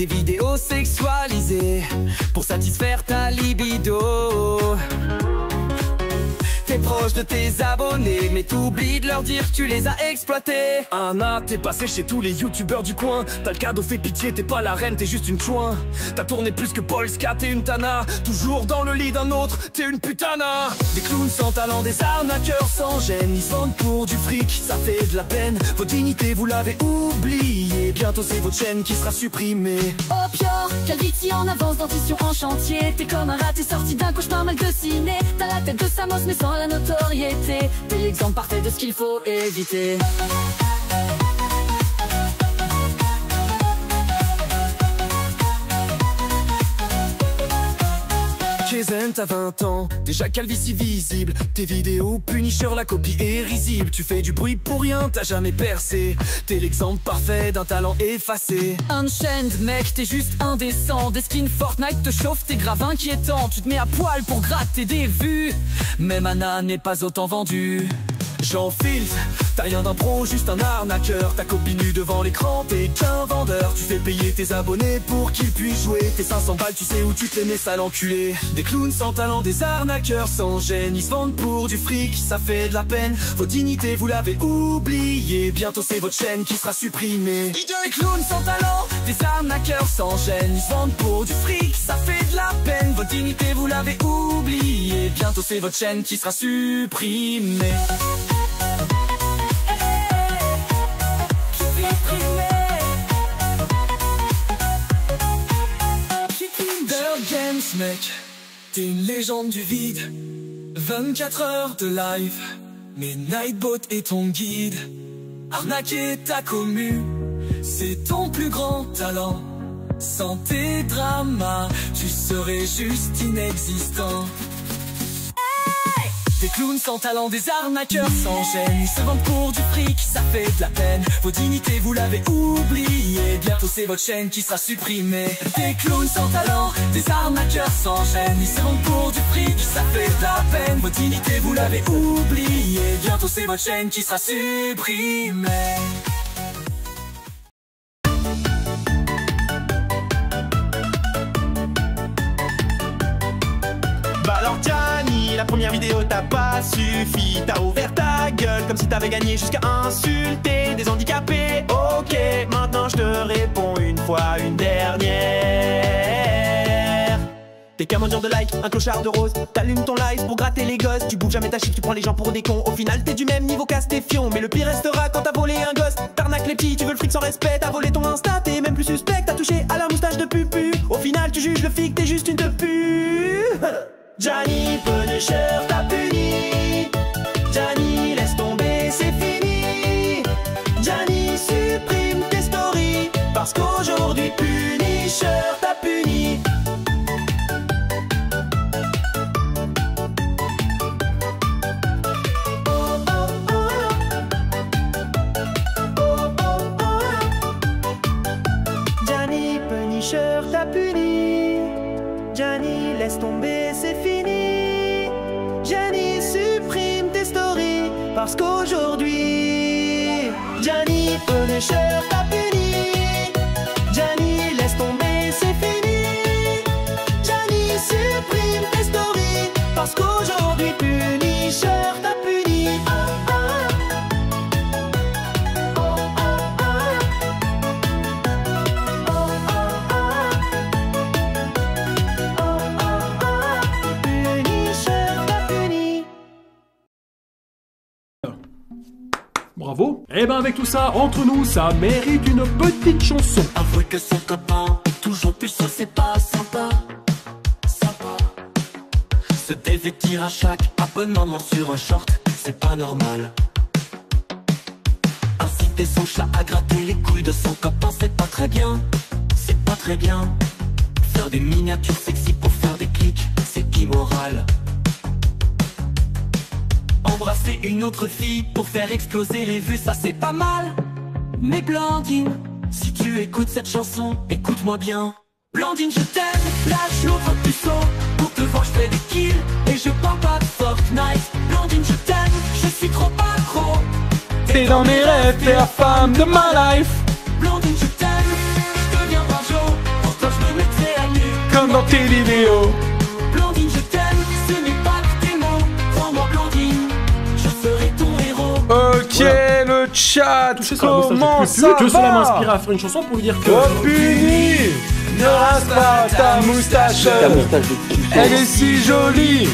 des vidéos sexualisées pour satisfaire ta libido. T'es proche de tes abonnés, mais t'oublies de leur dire que tu les as exploités. T'es passé chez tous les youtubeurs du coin. T'as le cadeau fait pitié, t'es pas la reine, t'es juste une chouin. T'as tourné plus que Polska, t'es une tana. Toujours dans le lit d'un autre, t'es une putana. Des clowns sans talent, des arnaqueurs sans gêne. Ils se vendent pour du fric, ça fait de la peine. Votre dignité vous l'avez oublié. Bientôt c'est votre chaîne qui sera supprimée. Oh Pior, Calvitie en avance, dentition en chantier. T'es comme un rat, t'es sorti d'un cauchemar mal dessiné. T'as la tête de Samos mais sans la notoriété. T'es l'exemple parfait de ce qu'il faut éviter. Jason, t'as 20 ans, déjà calvitie visible. Tes vidéos Punisher, la copie est risible. Tu fais du bruit pour rien, t'as jamais percé. T'es l'exemple parfait d'un talent effacé. Unchained mec, t'es juste indécent. Des skins Fortnite te chauffent, t'es grave inquiétant. Tu te mets à poil pour gratter des vues. Même Anna n'est pas autant vendue. J'en filtre, t'as rien d'un pro, juste un arnaqueur. Ta copine nue devant l'écran, t'es qu'un vendeur. Tu fais payer tes abonnés pour qu'ils puissent jouer. Tes 500 balles, tu sais où tu te les mets, sale enculé. Des clowns sans talent, des arnaqueurs sans gêne. Ils se vendent pour du fric, ça fait de la peine. Vos dignités, vous l'avez oublié. Bientôt c'est votre chaîne qui sera supprimée. Des clowns sans talent, des arnaqueurs sans gêne. Ils se vendent pour du fric, ça fait de la peine. Votre dignité, vous l'avez oublié. Bientôt c'est votre chaîne qui sera supprimée. Mec, t'es une légende du vide. 24 heures de live, mais Nightbot est ton guide. Arnaquer ta commu, c'est ton plus grand talent. Sans tes dramas, tu serais juste inexistant. Des clowns sans talent, des arnaqueurs sans gêne. Ils se vendent pour du fric, ça fait de la peine. Vos dignités, vous l'avez oublié. Bientôt c'est votre chaîne qui sera supprimée. Des clowns sans talent, des arnaqueurs sans gêne. Ils se vendent pour du fric, ça fait de la peine. Vos dignités, vous l'avez oublié. Bientôt c'est votre chaîne qui sera supprimée. Bah alors Gianni, la première vidéo t'a pas suffi. T'as ouvert ta gueule comme si t'avais gagné jusqu'à insulter des handicapés. Ok, maintenant je te réponds une fois, une dernière. T'es qu'un mendiant de like, un clochard de rose. T'allumes ton live pour gratter les gosses. Tu bouges jamais ta chic, tu prends les gens pour des cons. Au final t'es du même niveau qu'à Stéfion. Mais le pire restera quand t'as volé un gosse. T'arnaques les petits, tu veux le fric sans respect. T'as volé ton Insta, t'es même plus suspect. T'as touché à la moustache de pupu. Au final tu juges le flic, t'es juste une de pu. Gianni Punisher t'a puni. Gianni laisse tomber, c'est fini. Gianni supprime tes stories. Parce qu'aujourd'hui Punisher t'a puni. Gianni Punisher t'a puni. Gianni laisse tomber, c'est fini. Gianni supprime tes stories. Parce qu'aujourd'hui Gianni Punisher t'a puni. Gianni laisse tomber, c'est fini. Gianni supprime tes stories. Parce qu'aujourd'hui Punisher t'a puni. Bravo. Et ben avec tout ça, entre nous, ça mérite une petite chanson. Avouer que son copain, toujours puceau, c'est pas sympa. Sympa. Se dévêtir à chaque abonnement sur un short, c'est pas normal. Inciter son chat à gratter les couilles de son copain, c'est pas très bien. C'est pas très bien. Faire des miniatures sexy pour faire des clics, c'est immoral. Embrasser une autre fille pour faire exploser les vues, ça c'est pas mal. Mais Blandine, si tu écoutes cette chanson, écoute-moi bien. Blandine, je t'aime, lâche l'autre puceau. Pour te voir, je fais des kills et je parle pas de Fortnite. Blandine, je t'aime, je suis trop accro. T'es dans mes rêves, t'es la femme de ma life. Blandine, je t'aime, je deviens Barjo. tes vidéos. Blandine, je t'aime, ce n'est pas que tes mots. Prends-moi Blandine, je serai ton héros. Ok, Voilà. le chat, Toucher comment ça que cela va? m'inspire à faire une chanson pour lui dire que... Oh puni, ne rase pas ta moustache. Elle est si jolie,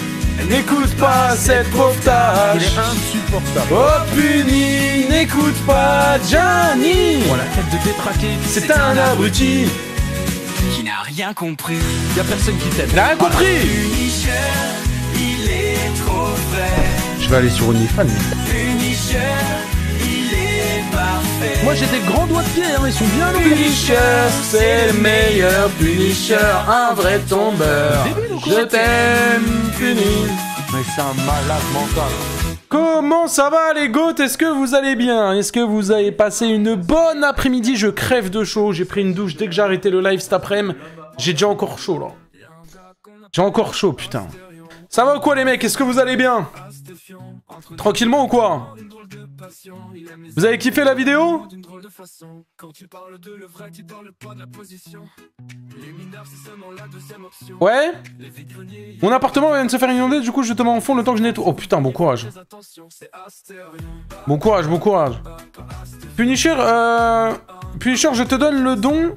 n'écoute pas cette pauvre Il tâche. est insupportable. Oh puni, n'écoute pas Gianni. Voilà, tête de détraqué. C'est un abruti. Qui n'a rien compris. Y'a personne qui t'aime. Il a rien compris. Punisher, il est trop vrai. Je vais aller sur OnlyFans. Punisher, il est parfait. Moi j'ai des grands doigts de pied, hein, ils sont bien longs. Punisher, c'est le meilleur Punisher, un vrai tombeur. Je t'aime, Puni. Mais c'est un malade mental. Comment ça va les goats? Est-ce que vous allez bien? Est-ce que vous avez passé une bonne après-midi? Je crève de chaud, j'ai pris une douche dès que j'ai arrêté le live cet après-midi. J'ai déjà encore chaud là. J'ai encore chaud putain. Ça va ou quoi les mecs? Est-ce que vous allez bien? Tranquillement ou quoi? Vous avez kiffé la vidéo? Ouais? Mon appartement vient de se faire inonder, du coup je te mets en fond le temps que je nettoie. Oh putain, bon courage. Bon courage, bon courage. Punisher, Punisher, je te donne le don.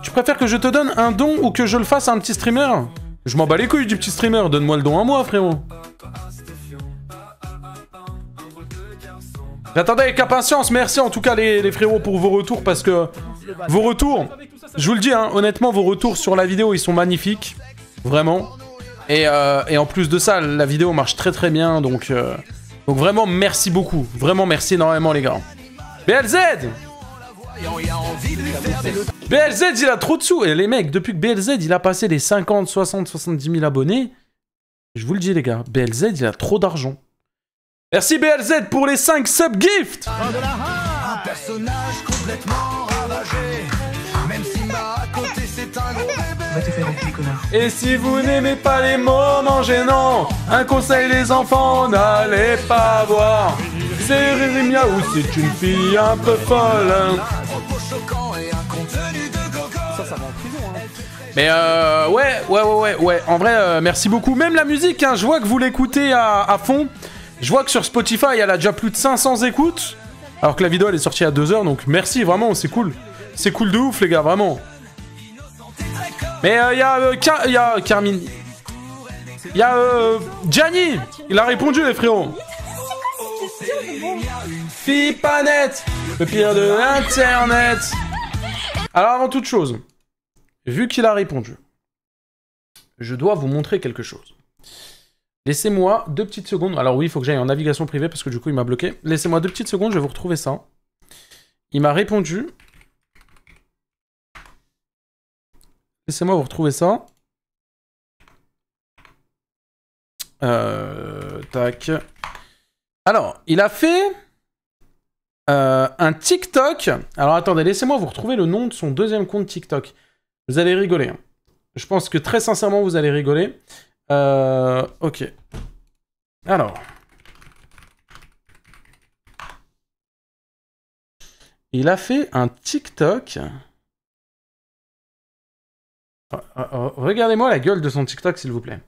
Tu préfères que je te donne un don ou que je le fasse à un petit streamer? Je m'en bats les couilles du petit streamer, donne-moi le don à moi frérot. J'attendais avec impatience, merci en tout cas les frérots pour vos retours parce que vos retours, je vous le dis hein, honnêtement vos retours sur la vidéo ils sont magnifiques, vraiment. Et en plus de ça la vidéo marche très très bien donc vraiment merci beaucoup, vraiment merci énormément les gars. BLZ BLZ il a trop de sous et les mecs depuis que BLZ il a passé les 50, 60, 70 000 abonnés, je vous le dis les gars, BLZ il a trop d'argent. Merci BLZ pour les 5 sub-gifts. Un personnage complètement ravagé. Même Simba à côté c'est un gros bébé. Va te faire enculer connard. Et si vous n'aimez pas les moments gênants, un conseil les enfants, n'allez pas voir. C'est Riri Miaou, c'est une fille un peu folle. Un propos choquant et un contenu de gogo. Ça va en prison hein. Mais ouais, en vrai merci beaucoup. Même la musique, hein, je vois que vous l'écoutez à fond. Je vois que sur Spotify, elle a déjà plus de 500 écoutes. Alors que la vidéo, elle est sortie à 2 h. Donc merci, vraiment, c'est cool. C'est cool de ouf, les gars, vraiment. Mais il y a Carmine. Il y a Gianni. Il a répondu, les frérots. Fille pas nette. Le pire de l'internet. Alors avant toute chose, vu qu'il a répondu, je dois vous montrer quelque chose. Laissez-moi 2 petites secondes. Alors oui, il faut que j'aille en navigation privée parce que du coup, il m'a bloqué. Laissez-moi 2 petites secondes, je vais vous retrouver ça. Il m'a répondu. Laissez-moi vous retrouver ça. Tac. Alors, il a fait un TikTok. Alors attendez, laissez-moi vous retrouver le nom de son deuxième compte TikTok. Vous allez rigoler. Hein. Je pense que très sincèrement, vous allez rigoler. Ok. Alors. Il a fait un TikTok. Regardez-moi la gueule de son TikTok, s'il vous plaît.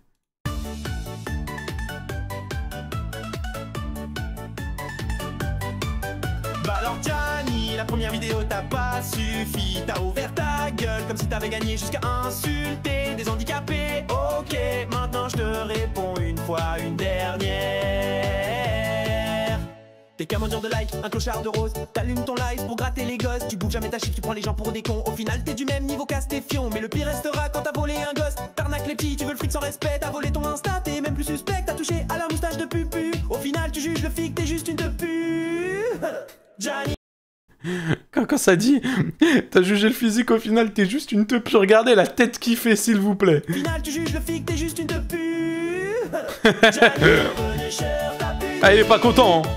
Bah alors Gianni, la première vidéo t'a pas suffi. T'as ouvert ta gueule comme si t'avais gagné jusqu'à insulter des handicapés. Ok, maintenant je te réponds une fois, une dernière. T'es qu'un mendiant de like, un clochard de rose. T'allumes ton live pour gratter les gosses. Tu bouges jamais ta chiffre, tu prends les gens pour des cons. Au final t'es du même niveau casse tes fions. Mais le pire restera quand t'as volé un gosse. T'arnaques les petits, tu veux le fric sans respect. T'as volé ton Insta, t'es même plus suspect. T'as touché à la moustache de pupu. Au final tu juges le flic, t'es juste une de pu. Gianni. Quand ça dit, t'as jugé le physique, au final t'es juste une teub. Regardez la tête qu'il fait, s'il vous plaît. Au final tu juges le flic, t'es juste une de pu. Ah, il est pas content, hein.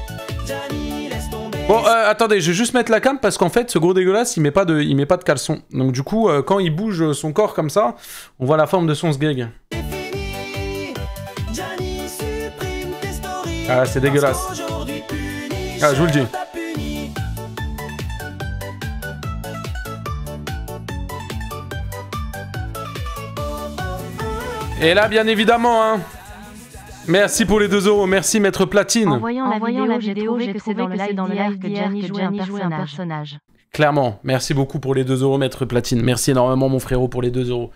Bon, attendez, je vais juste mettre la cam parce qu'en fait, ce gros dégueulasse, il met pas de caleçon. Donc du coup, quand il bouge son corps comme ça, on voit la forme de son sgeg. Ah, c'est dégueulasse. Ah, je vous le dis. Et là, bien évidemment, hein. Merci pour les 2 €, merci Maître Platine. En voyant la vidéo, j'ai trouvé que c'est dans le live que Gianni jouait un personnage. Clairement, merci beaucoup pour les 2 € Maître Platine. Merci énormément mon frérot pour les 2 €.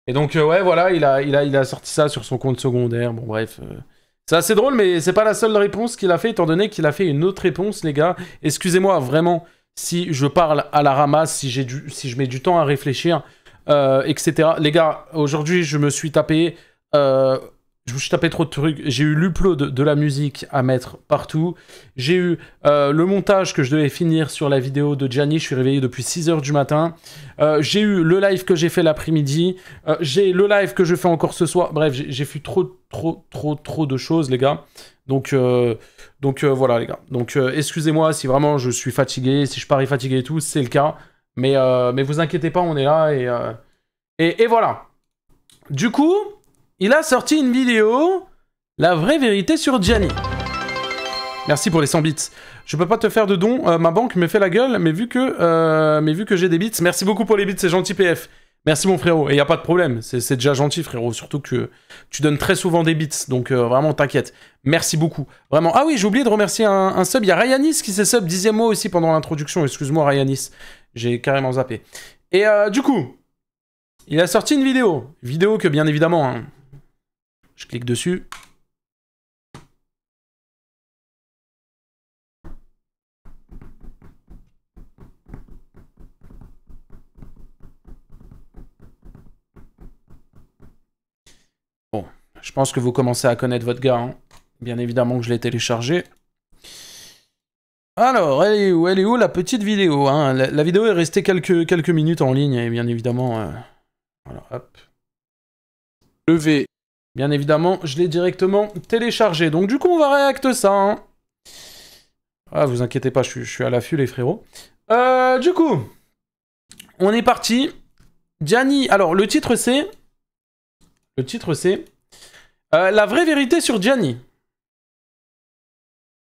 Et donc ouais voilà, il a sorti ça sur son compte secondaire. Bon bref, c'est assez drôle, mais c'est pas la seule réponse qu'il a fait, étant donné qu'il a fait une autre réponse, les gars. Excusez-moi vraiment si je parle à la ramasse, si je mets du temps à réfléchir, etc. Les gars, aujourd'hui je me suis tapé trop de trucs. J'ai eu l'upload de la musique à mettre partout. J'ai eu le montage que je devais finir sur la vidéo de Gianni. Je suis réveillé depuis 6 h du matin. J'ai eu le live que j'ai fait l'après-midi. J'ai le live que je fais encore ce soir. Bref, j'ai fait trop de choses, les gars. Donc voilà, les gars. Donc excusez-moi si vraiment je suis fatigué, si je parie fatigué et tout, c'est le cas. Mais vous inquiétez pas, on est là et voilà. Du coup... il a sorti une vidéo, la vraie vérité sur Gianni. Merci pour les 100 bits. Je peux pas te faire de don, ma banque me fait la gueule, mais vu que j'ai des bits, merci beaucoup pour les bits, c'est gentil PF. Merci mon frérot, et y a pas de problème, c'est déjà gentil frérot, surtout que tu donnes très souvent des bits, donc vraiment t'inquiète. Merci beaucoup, vraiment. Ah oui, j'ai oublié de remercier un sub, il y a Ryanis qui s'est sub 10e mois aussi pendant l'introduction, excuse-moi Ryanis, j'ai carrément zappé. Et du coup, il a sorti une vidéo que bien évidemment... hein, je clique dessus. Bon, je pense que vous commencez à connaître votre gars. Hein. Bien évidemment que je l'ai téléchargé. Alors, elle est où la petite vidéo hein, la vidéo est restée quelques minutes en ligne, et bien évidemment... voilà, hop. Levé. Bien évidemment, je l'ai directement téléchargé. Donc du coup, on va réacter ça. Hein. Ah, vous inquiétez pas, je suis à l'affût, les frérots. Du coup, on est parti. Gianni, alors le titre c'est... la vraie vérité sur Gianni.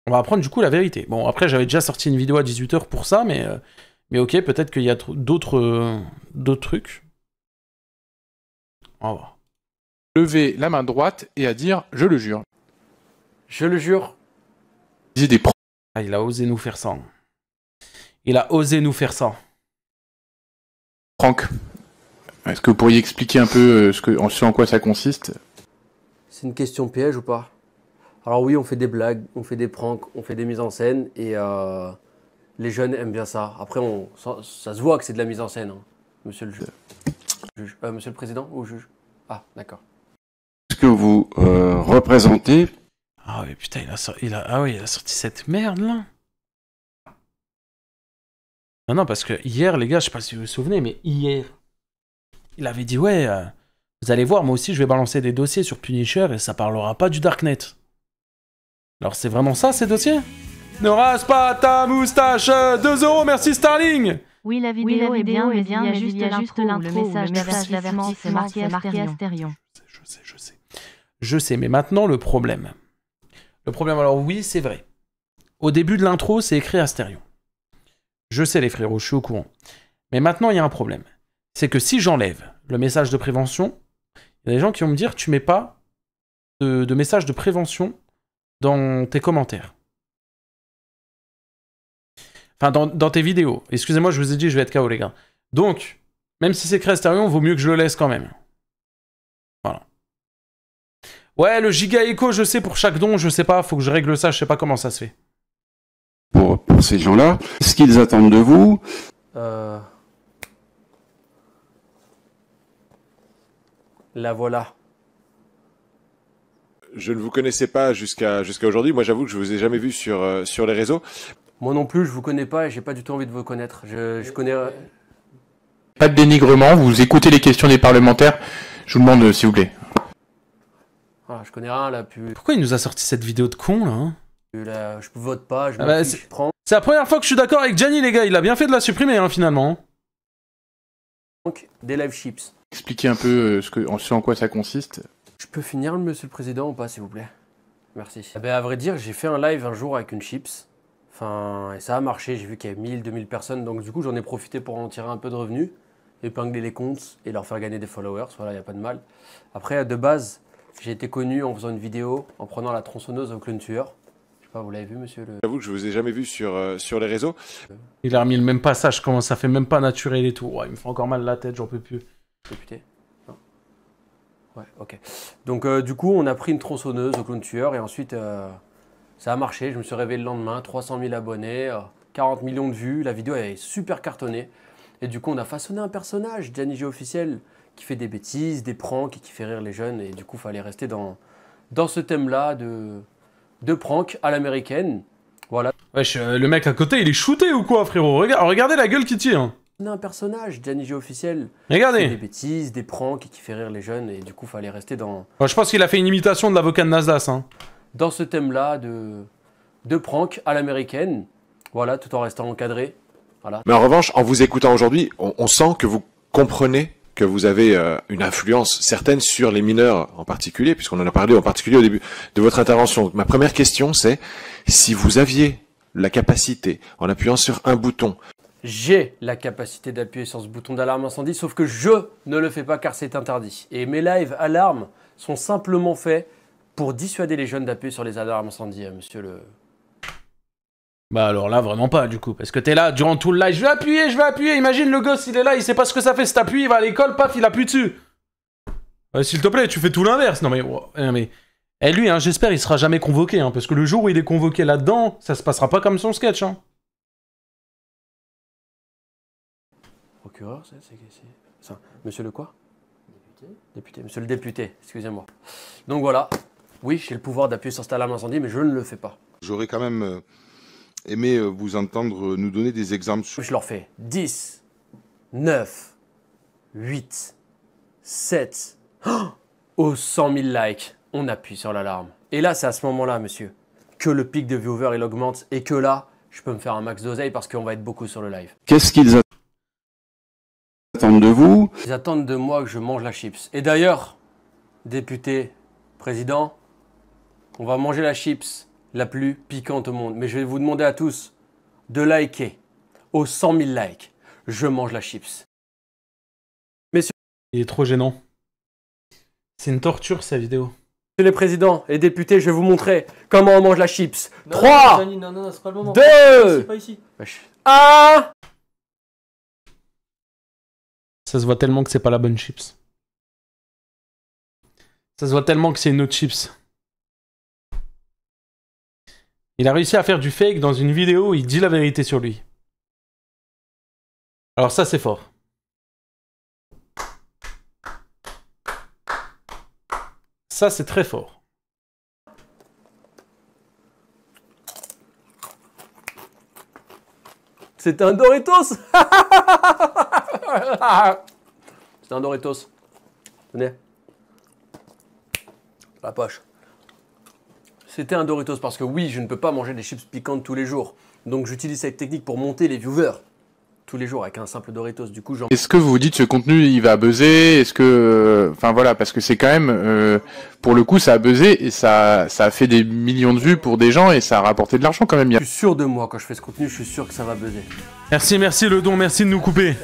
On va apprendre du coup la vérité. Bon, après, j'avais déjà sorti une vidéo à 18 h pour ça, mais ok, peut-être qu'il y a d'autres trucs. On va voir. Lever la main droite et à dire « Je le jure ». Je le jure. Ah, il a osé nous faire ça. Il a osé nous faire ça. Franck, est-ce que vous pourriez expliquer un peu ce en quoi ça consiste? C'est une question piège ou pas? Alors oui, on fait des blagues, on fait des pranks, on fait des mises en scène et les jeunes aiment bien ça. Après, ça se voit que c'est de la mise en scène, hein, monsieur le juge. Monsieur le président ou juge? Ah, d'accord. Est-ce que vous représentez... Ah oui, putain, il a sorti cette merde, là. Non, parce que hier, les gars, je sais pas si vous vous souvenez, mais hier, il avait dit, ouais, vous allez voir, moi aussi, je vais balancer des dossiers sur Punisher et ça parlera pas du Darknet. Alors, c'est vraiment ça, ces dossiers? Ne rase pas ta moustache 2 €, merci Starling. Oui, la vidéo est bien, mais il y a juste l'intro, le message d'avertissement, c'est marqué Astérion. Je sais, mais maintenant, le problème, alors oui, c'est vrai. Au début de l'intro, c'est écrit Astérion. Je sais, les frérots, je suis au courant. Mais maintenant, il y a un problème. C'est que si j'enlève le message de prévention, il y a des gens qui vont me dire, tu mets pas de message de prévention dans tes commentaires. Enfin, dans tes vidéos. Excusez-moi, je vous ai dit, je vais être KO, les gars. Donc, même si c'est écrit Astérion, vaut mieux que je le laisse quand même. Voilà. Ouais, le giga écho, je sais, pour chaque don, je sais pas, faut que je règle ça, je sais pas comment ça se fait. Pour ces gens-là, ce qu'ils attendent de vous... La voilà. Je ne vous connaissais pas jusqu'à aujourd'hui. Moi, j'avoue que je vous ai jamais vu sur les réseaux. Moi non plus, je vous connais pas et j'ai pas du tout envie de vous connaître. Je connais... Pas de dénigrement, vous écoutez les questions des parlementaires. Je vous demande, s'il vous plaît. Ah, je connais rien là, Pourquoi il nous a sorti cette vidéo de con, là, hein? Je vote pas, je prends. C'est la première fois que je suis d'accord avec Gianni, les gars. Il a bien fait de la supprimer, hein, finalement. Donc, des live chips. Expliquez un peu ce en quoi ça consiste. Je peux finir, monsieur le président, ou pas, s'il vous plaît? Merci. Eh ben, à vrai dire, j'ai fait un live un jour avec une chips. Enfin, et ça a marché. J'ai vu qu'il y avait 1000, 2000 personnes. Donc, du coup, j'en ai profité pour en tirer un peu de revenus. épingler les comptes et leur faire gagner des followers. Voilà, il n'y a pas de mal. Après, de base, j'ai été connu en faisant une vidéo en prenant la tronçonneuse au clown tueur. Je sais pas, vous l'avez vu, monsieur le... J'avoue que je vous ai jamais vu sur les réseaux. Il a remis le même passage, comment ça fait même pas naturel et tout. Ouais, il me fait encore mal la tête, j'en peux plus. Député? Non. Ouais, ok. Donc, du coup, on a pris une tronçonneuse au clown tueur et ensuite, ça a marché. Je me suis réveillé le lendemain, 300 000 abonnés, 40 millions de vues. La vidéo est super cartonnée. Et du coup, on a façonné un personnage, Gianni G officiel, qui fait des bêtises, des pranks et qui fait rire les jeunes. Et du coup, il fallait rester dans ce thème-là de prank à l'américaine. Voilà. Wesh, le mec à côté, il est shooté ou quoi, frérot? Regardez la gueule qu'il tire. On a un personnage, Gianni G officiel, regardez, qui fait des bêtises, des pranks et qui fait rire les jeunes. Et du coup, il fallait rester dans... Je pense qu'il a fait une imitation de l'avocat de Nasdaq. Hein. Dans ce thème-là de prank à l'américaine. Voilà, tout en restant encadré. Voilà. Mais en revanche, en vous écoutant aujourd'hui, on sent que vous comprenez que vous avez une influence certaine sur les mineurs en particulier, puisqu'on en a parlé en particulier au début de votre intervention. Ma première question, c'est si vous aviez la capacité, en appuyant sur un bouton... J'ai la capacité d'appuyer sur ce bouton d'alarme incendie, sauf que je ne le fais pas car c'est interdit. Et mes lives alarmes sont simplement faits pour dissuader les jeunes d'appuyer sur les alarmes incendie, monsieur le... Bah alors là, vraiment pas, du coup. Parce que t'es là, durant tout le live, je vais appuyer. Imagine le gosse, il est là, il sait pas ce que ça fait, cet appui, il va à l'école, paf, il appuie dessus. S'il te plaît, tu fais tout l'inverse. Non mais... Eh lui, hein, j'espère il sera jamais convoqué, hein, parce que le jour où il est convoqué là-dedans, ça se passera pas comme son sketch, hein. Procureur, c'est... Monsieur le quoi? Député. Monsieur le député, excusez-moi. Donc voilà. Oui, j'ai le pouvoir d'appuyer sur cette alarme incendie, mais je ne le fais pas. J'aurais quand même... aimé vous entendre nous donner des exemples. Je leur fais 10, 9, 8, 7. Aux 100 000 likes, on appuie sur l'alarme. Et là, c'est à ce moment-là, monsieur, que le pic de viewers, il augmente et que là, je peux me faire un max d'oseille parce qu'on va être beaucoup sur le live. Qu'est-ce qu'ils attendent de vous? Ils attendent de moi que je mange la chips. Et d'ailleurs, député, président, on va manger la chips la plus piquante au monde. Mais je vais vous demander à tous de liker. Aux 100 000 likes, je mange la chips. Messieurs... Il est trop gênant. C'est une torture, sa vidéo. Monsieur les présidents et députés, je vais vous montrer comment on mange la chips. 3, 2, 1... Ça se voit tellement que c'est pas la bonne chips. Ça se voit tellement que c'est une autre chips. Il a réussi à faire du fake dans une vidéo où il dit la vérité sur lui. Alors ça, c'est fort. Ça, c'est très fort. C'est un Doritos. C'est un Doritos. Tenez. La poche. C'était un Doritos parce que oui, je ne peux pas manger des chips piquantes tous les jours. Donc j'utilise cette technique pour monter les viewers tous les jours avec un simple Doritos. Du coup, j'en... Est-ce que vous vous dites ce contenu il va buzzer? Est-ce que, enfin voilà, parce que c'est quand même, pour le coup, ça a buzzé et ça a fait des millions de vues pour des gens et ça a rapporté de l'argent quand même. Je suis sûr de moi quand je fais ce contenu, je suis sûr que ça va buzzer. Merci le don, merci de nous couper.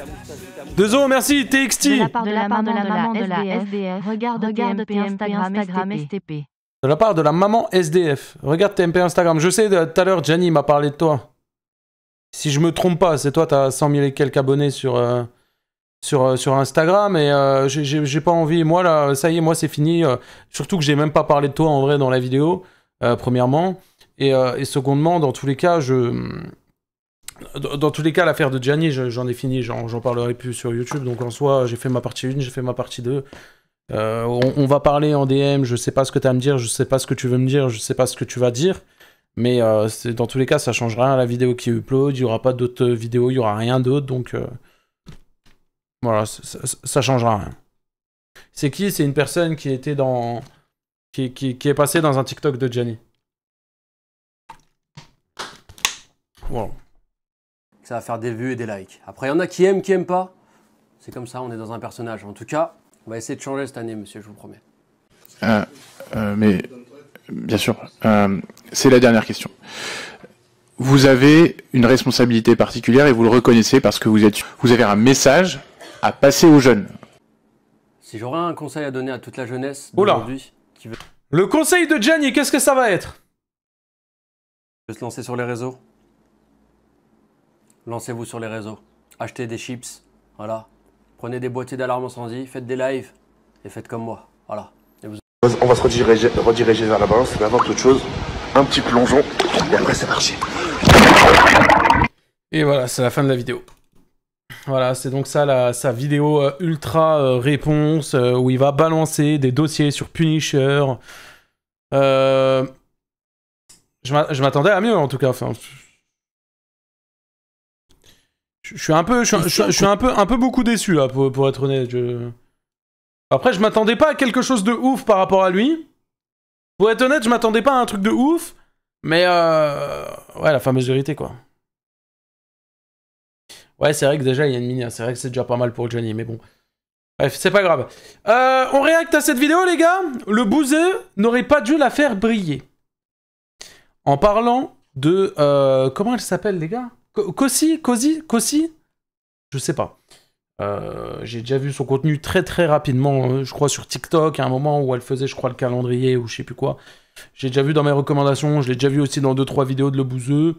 2 merci TXT. De la part de la maman de la SDF, regarde TMP Instagram STP. De la part de la maman SDF, regarde TMP Instagram. Je sais, tout à l'heure, Gianni m'a parlé de toi. Si je me trompe pas, c'est toi, t'as 100 000 et quelques abonnés sur Instagram et j'ai pas envie. Moi, là, ça y est, moi, c'est fini. Surtout que j'ai même pas parlé de toi en vrai dans la vidéo, premièrement. Et secondement, dans tous les cas, l'affaire de Gianni, j'en ai fini. J'en parlerai plus sur YouTube. Donc en soi, j'ai fait ma partie 1, j'ai fait ma partie 2. On va parler en DM. Je sais pas ce que t'as à me dire, je sais pas ce que tu veux me dire, je sais pas ce que tu vas dire. Mais dans tous les cas, ça change rien à la vidéo qui upload, il n'y aura pas d'autres vidéos, il n'y aura rien d'autre, donc voilà, ça changera rien. C'est qui? C'est une personne qui était dans... qui est passée dans un TikTok de Gianni. Wow. Ça va faire des vues et des likes. Après, il y en a qui aiment pas. C'est comme ça, on est dans un personnage. En tout cas, on va essayer de changer cette année, monsieur, je vous promets. Mais... Bien sûr. C'est la dernière question. Vous avez une responsabilité particulière et vous le reconnaissez parce que vous avez un message à passer aux jeunes? Si j'aurais un conseil à donner à toute la jeunesse Oula. d'aujourd'hui qui veut Le conseil de Gianni, qu'est-ce que ça va être? se lancer sur les réseaux, lancez-vous sur les réseaux. Achetez des chips, voilà. Prenez des boîtiers d'alarme incendie, faites des lives et faites comme moi, voilà. Et vous... On va se rediriger vers la balance, mais avant toute chose, un petit plongeon, et après c'est parti. Et voilà, c'est la fin de la vidéo. Voilà, c'est donc ça, sa vidéo ultra réponse, où il va balancer des dossiers sur Punisher. Je m'attendais à mieux, en tout cas. Enfin, je suis un peu beaucoup déçu, là, pour être honnête. Après, je m'attendais pas à quelque chose de ouf par rapport à lui. Pour être honnête, je m'attendais pas à un truc de ouf. Mais, ouais, la fameuse vérité, quoi. Ouais, c'est vrai que déjà, il y a une mini. C'est vrai que c'est déjà pas mal pour Johnny, mais bon. Bref, c'est pas grave. On réacte à cette vidéo, les gars. Le bouseux n'aurait pas dû la faire briller. En parlant de... comment elle s'appelle, les gars? Cozy? Je sais pas. J'ai déjà vu son contenu très très rapidement, je crois sur TikTok, à un moment où elle faisait, je crois, le calendrier ou je sais plus quoi. J'ai déjà vu dans mes recommandations, je l'ai déjà vu aussi dans 2-3 vidéos de Le Bouseux.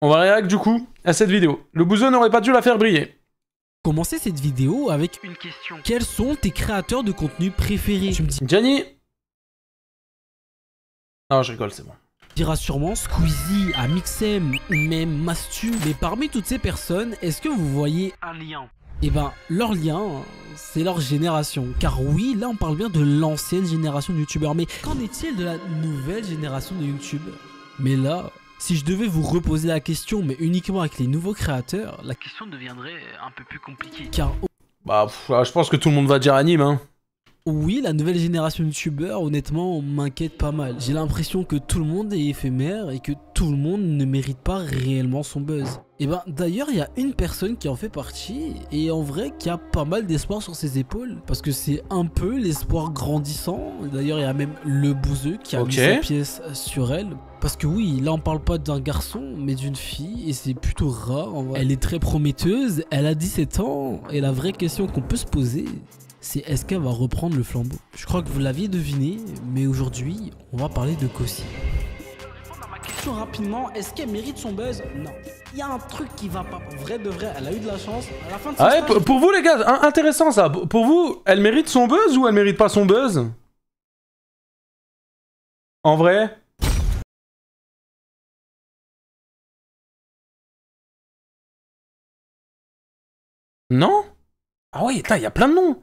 On va réagir du coup à cette vidéo. Le Bouseux n'aurait pas dû la faire briller. Commencer cette vidéo avec une question. Quels sont tes créateurs de contenu préférés? Tu me Gianni. Non, je rigole, c'est bon. Dira sûrement Squeezie, Amixem ou même Mastu. Mais parmi toutes ces personnes, est-ce que vous voyez un lien? Eh ben, leur lien, c'est leur génération. Car oui, là on parle bien de l'ancienne génération de youtubeurs. Mais qu'en est-il de la nouvelle génération de YouTube? Mais là, si je devais vous reposer la question, mais uniquement avec les nouveaux créateurs, la question deviendrait un peu plus compliquée. Car... Bah, je pense que tout le monde va dire anime, hein. Oui, la nouvelle génération de youtubeurs, honnêtement, m'inquiète pas mal. J'ai l'impression que tout le monde est éphémère et que tout le monde ne mérite pas réellement son buzz. Et ben, d'ailleurs, il y a une personne qui en fait partie et en vrai qui a pas mal d'espoir sur ses épaules. Parce que c'est un peu l'espoir grandissant. D'ailleurs, il y a même Le Bouseux qui a mis sa pièce sur elle. Parce que oui, là on parle pas d'un garçon, mais d'une fille, et c'est plutôt rare en vrai. Elle est très prometteuse, elle a 17 ans, et la vraie question qu'on peut se poser, c'est est-ce qu'elle va reprendre le flambeau? Je crois que vous l'aviez deviné, mais aujourd'hui, on va parler de Cozy. Pour répondre à ma question rapidement, est-ce qu'elle mérite son buzz? Non. Il y a un truc qui va pas. Vrai de vrai, elle a eu de la chance. À la fin de son stage... pour vous les gars, intéressant ça. Pour vous, elle mérite son buzz ou elle mérite pas son buzz? En vrai? Non? Ah oui, il y a plein de noms.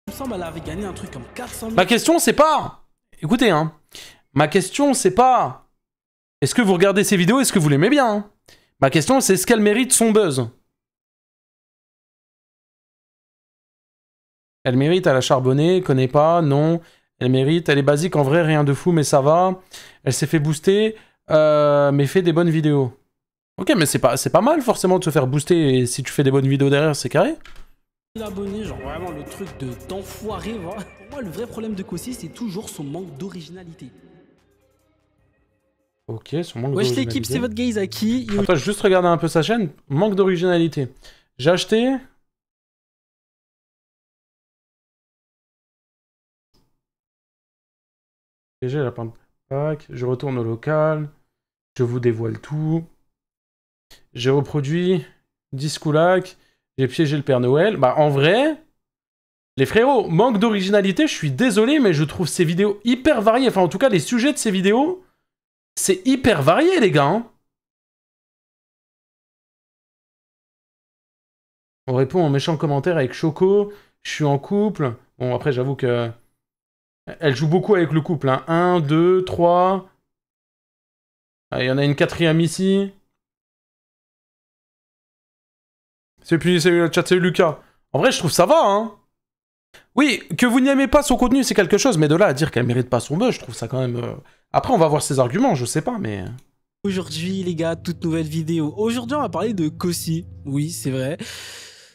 Il me semble qu'elle avait gagné un truc comme 400 000. Ma question c'est pas... Écoutez, hein. Ma question c'est pas... Est-ce que vous regardez ces vidéos, est-ce que vous l'aimez bien, hein? Ma question c'est est-ce qu'elle mérite son buzz? Elle mérite, elle a charbonné, connaît pas, non. Elle mérite, elle est basique, en vrai, rien de fou, mais ça va. Elle s'est fait booster, mais fait des bonnes vidéos. Ok, mais c'est pas mal forcément de se faire booster, et si tu fais des bonnes vidéos derrière, c'est carré. Abonnés, genre vraiment le truc d'enfoiré, voilà. Pour moi, le vrai problème de Cozy, c'est toujours son manque d'originalité. Ok, son manque d'originalité. Wesh l'équipe, c'est votre Gaizaki. Attends, je juste regarder un peu sa chaîne. Manque d'originalité. J'ai acheté... J'ai la pinte pack, je retourne au local, je vous dévoile tout. J'ai reproduit Discoulac, j'ai piégé le Père Noël. Bah en vrai, les frérots, manque d'originalité, je suis désolé, mais je trouve ces vidéos hyper variées. Enfin en tout cas, les sujets de ces vidéos, c'est hyper varié les gars. Hein. On répond en méchant commentaire avec Choco, je suis en couple. Bon après j'avoue que... Elle joue beaucoup avec le couple, hein. 1, 2, 3... Il y en a une quatrième ici. Salut le chat, salut Lucas. En vrai, je trouve ça va, hein. Oui, que vous n'aimez pas son contenu, c'est quelque chose, mais de là à dire qu'elle mérite pas son buzz, je trouve ça quand même... Après, on va voir ses arguments, je sais pas, mais... Aujourd'hui, les gars, toute nouvelle vidéo. Aujourd'hui, on va parler de Cozy. Oui, c'est vrai.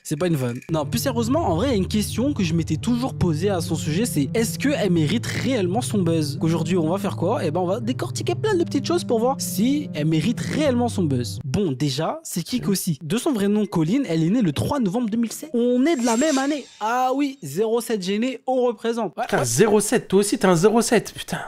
C'est pas une vanne. Non, plus sérieusement, en vrai, il y a une question que je m'étais toujours posée à son sujet, c'est est-ce qu'elle mérite réellement son buzz? Aujourd'hui, on va faire quoi? Eh ben, on va décortiquer plein de petites choses pour voir si elle mérite réellement son buzz. Bon, déjà, c'est qui Kossi? De son vrai nom, Colline, elle est née le 3 novembre 2007. On est de la même année. Ah oui, 07 gêné, on représente. Putain, 07, toi aussi t'es un 07, putain.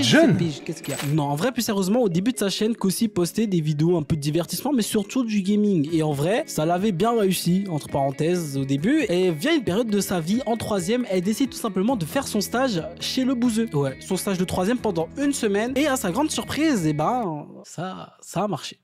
Jeune. Qu'est-ce qu'il y a? Non, en vrai, plus sérieusement, au début de sa chaîne, Kossi postait des vidéos un peu de divertissement, mais surtout du gaming. Et en vrai, ça l'avait bien réussi, entre parenthèses, au début. Et vient une période de sa vie, en 3ème, elle décide tout simplement de faire son stage chez le Bouzeux. Ouais, son stage de 3ème pendant une semaine. Et à sa grande surprise, eh ben, ça a marché.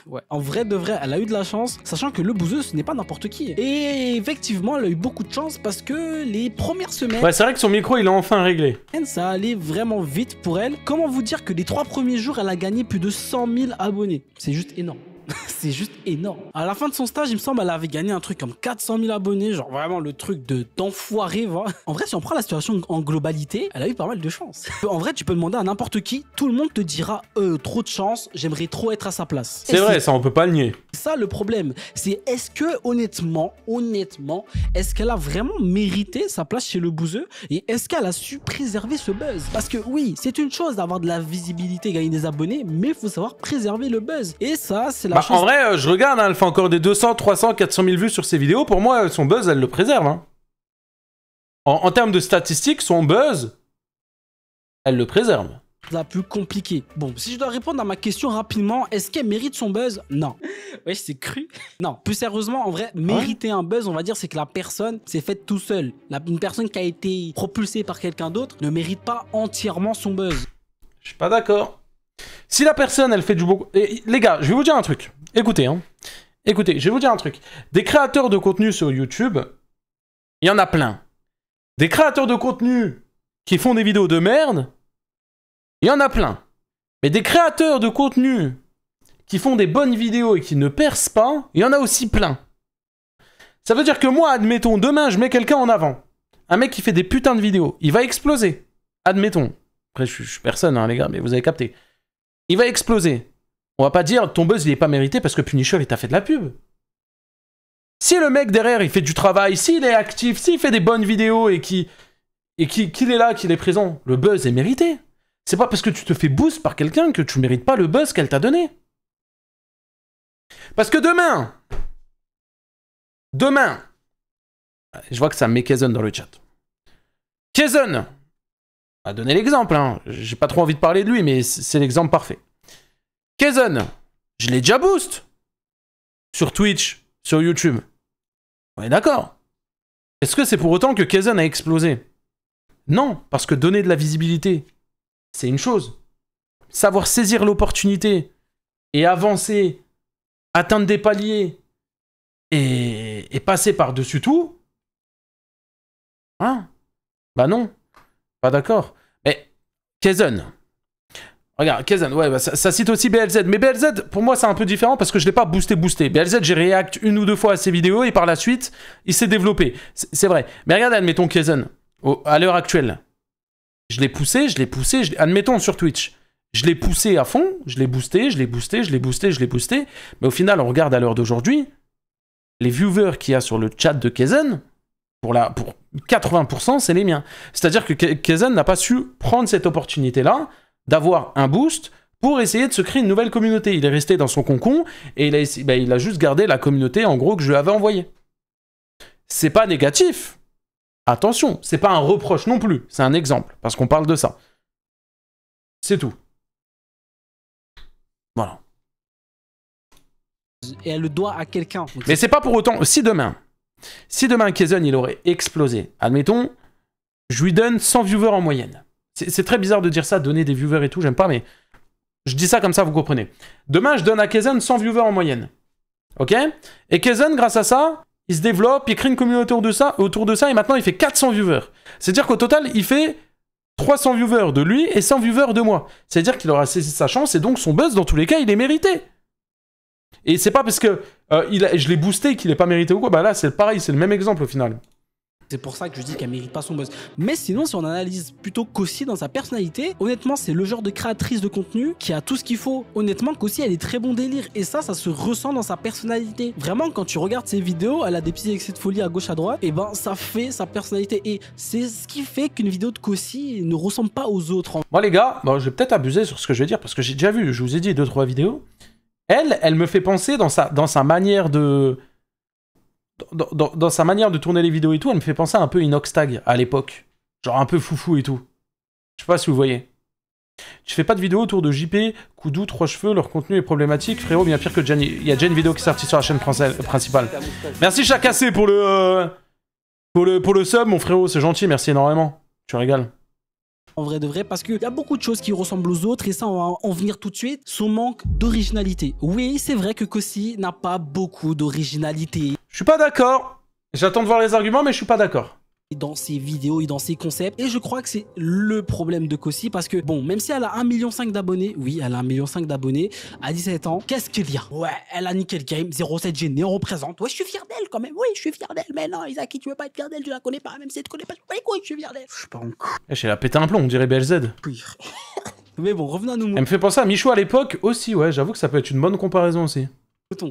Ouais, en vrai de vrai, elle a eu de la chance, sachant que le Bouzeux, ce n'est pas n'importe qui. Et effectivement, elle a eu beaucoup de chance parce que les premières semaines... Ouais, c'est vrai que son micro, il est enfin réglé. Ça allait vraiment vite pour elle. Comment vous dire que les 3 premiers jours, elle a gagné plus de 100 000 abonnés. C'est juste énorme. C'est juste énorme. À la fin de son stage, il me semble, elle avait gagné un truc comme 400 000 abonnés. Genre vraiment le truc d'enfoiré, voilà. En vrai, si on prend la situation en globalité, elle a eu pas mal de chance. En vrai, tu peux demander à n'importe qui, tout le monde te dira trop de chance, j'aimerais trop être à sa place. C'est vrai, ça on peut pas le nier. Ça le problème, c'est est-ce que honnêtement, est-ce qu'elle a vraiment mérité sa place chez le Bouzeux et est-ce qu'elle a su préserver ce buzz? Parce que oui, c'est une chose d'avoir de la visibilité, gagner des abonnés, mais il faut savoir préserver le buzz. Et ça, c'est la chose... En vrai, je regarde, hein, elle fait encore des 200, 300, 400 000 vues sur ses vidéos. Pour moi, son buzz, elle le préserve. Hein. En termes de statistiques, son buzz, elle le préserve. La plus compliquée. Bon, si je dois répondre à ma question rapidement, est-ce qu'elle mérite son buzz? Non. Ouais, c'est cru. Non, plus sérieusement, en vrai, mériter un buzz, on va dire, c'est que la personne s'est faite tout seul. Une personne qui a été propulsée par quelqu'un d'autre ne mérite pas entièrement son buzz. Je suis pas d'accord. Si la personne, elle fait du beau... Les gars, je vais vous dire un truc. Écoutez, hein. Écoutez, je vais vous dire un truc. Des créateurs de contenu sur YouTube, il y en a plein. Des créateurs de contenu qui font des vidéos de merde, il y en a plein. Mais des créateurs de contenu qui font des bonnes vidéos et qui ne percent pas, il y en a aussi plein. Ça veut dire que moi, admettons, demain, je mets quelqu'un en avant. Un mec qui fait des putains de vidéos. Il va exploser. Admettons. Après, je suis personne, hein, les gars, mais vous avez capté. Il va exploser. On va pas dire ton buzz il est pas mérité parce que Punisher il t'a fait de la pub. Si le mec derrière il fait du travail, s'il est actif, s'il fait des bonnes vidéos et qu'il est là, qu'il est présent, le buzz est mérité. C'est pas parce que tu te fais boost par quelqu'un que tu mérites pas le buzz qu'elle t'a donné. Parce que demain, je vois que ça met Kazon dans le chat. Kazon, on va donner l'exemple, hein. J'ai pas trop envie de parler de lui, mais c'est l'exemple parfait. Kazon, je l'ai déjà boost sur Twitch, sur YouTube. On est d'accord. Est-ce que c'est pour autant que Kazon a explosé? Non, parce que donner de la visibilité, c'est une chose. Savoir saisir l'opportunité et avancer, atteindre des paliers et passer par-dessus tout, hein? Bah non, pas d'accord. Mais Kazon, regarde, Kazon, ouais, bah ça cite aussi BLZ. Mais BLZ, pour moi, c'est un peu différent parce que je l'ai pas boosté. BLZ, j'ai react 1 ou 2 fois à ses vidéos et par la suite, il s'est développé. C'est vrai. Mais regarde, admettons Kazon, à l'heure actuelle. Je l'ai poussé, admettons sur Twitch. Je l'ai poussé à fond, je l'ai boosté. Mais au final, on regarde à l'heure d'aujourd'hui, les viewers qu'il y a sur le chat de Kazon, pour 80%, c'est les miens. C'est-à-dire que Kazon n'a pas su prendre cette opportunité-là d'avoir un boost pour essayer de se créer une nouvelle communauté. Il est resté dans son concon et il a juste gardé la communauté, en gros, que je lui avais envoyée. C'est pas négatif. Attention, c'est pas un reproche non plus. C'est un exemple, parce qu'on parle de ça. C'est tout. Voilà. Et elle le doit à quelqu'un. Mais c'est pas pour autant... Si demain Kazon, il aurait explosé, admettons, je lui donne 100 viewers en moyenne. C'est très bizarre de dire ça, donner des viewers et tout, j'aime pas, mais je dis ça comme ça, vous comprenez. Demain, je donne à Kazon 100 viewers en moyenne. Ok? Et Kazon, grâce à ça, il se développe, il crée une communauté autour de ça, et maintenant, il fait 400 viewers. C'est-à-dire qu'au total, il fait 300 viewers de lui et 100 viewers de moi. C'est-à-dire qu'il aura saisi sa chance, et donc son buzz, dans tous les cas, il est mérité. Et c'est pas parce que je l'ai boosté qu'il est pas mérité ou quoi, bah là, c'est pareil, c'est le même exemple au final. C'est pour ça que je dis qu'elle mérite pas son buzz. Mais sinon, si on analyse plutôt Cossi dans sa personnalité, honnêtement, c'est le genre de créatrice de contenu qui a tout ce qu'il faut. Honnêtement, Cossi, elle est très bon délire. Et ça se ressent dans sa personnalité. Vraiment, quand tu regardes ses vidéos, elle a des petits excès de folie à gauche, à droite. Et ben, ça fait sa personnalité. Et c'est ce qui fait qu'une vidéo de Cossi ne ressemble pas aux autres. Moi, les gars, bon, je vais peut-être abuser sur ce que je vais dire parce que j'ai déjà vu, je vous ai dit 2-3 vidéos. Elle me fait penser dans sa manière de... Dans sa manière de tourner les vidéos et tout, elle me fait penser un peu Inoxtag à l'époque. Genre un peu foufou et tout. Je sais pas si vous voyez. Tu fais pas de vidéo autour de JP, Koudou, 3 cheveux, leur contenu est problématique, frérot, bien pire que Gianni. Il y a déjà une vidéo qui est sortie sur la chaîne principale. Merci Chacassé pour le sub, mon frérot, c'est gentil, merci énormément. Tu régales. En vrai de vrai, parce qu'il y a beaucoup de choses qui ressemblent aux autres, et ça, on va en venir tout de suite. Son manque d'originalité. Oui, c'est vrai que Cossi n'a pas beaucoup d'originalité. Je suis pas d'accord. J'attends de voir les arguments, mais je suis pas d'accord. Dans ses vidéos et dans ses concepts. Et je crois que c'est le problème de Cossi parce que, bon, même si elle a 1,5 million d'abonnés, oui, elle a 1,5 million d'abonnés, à 17 ans, qu'est-ce qu'il y a? Ouais, elle a niqué le game, 07 Gene, on représente. Ouais, je suis fier d'elle quand même, oui, je suis fier d'elle. Mais non, Isaki, tu veux pas être fier d'elle, tu la connais pas, même si tu connais pas, je suis fier d'elle. Je suis pas en coup. Elle a pété un plomb, on dirait BLZ. Oui. Mais bon, revenons à nous. Elle me fait penser à Michou à l'époque aussi, ouais, j'avoue que ça peut être une bonne comparaison aussi.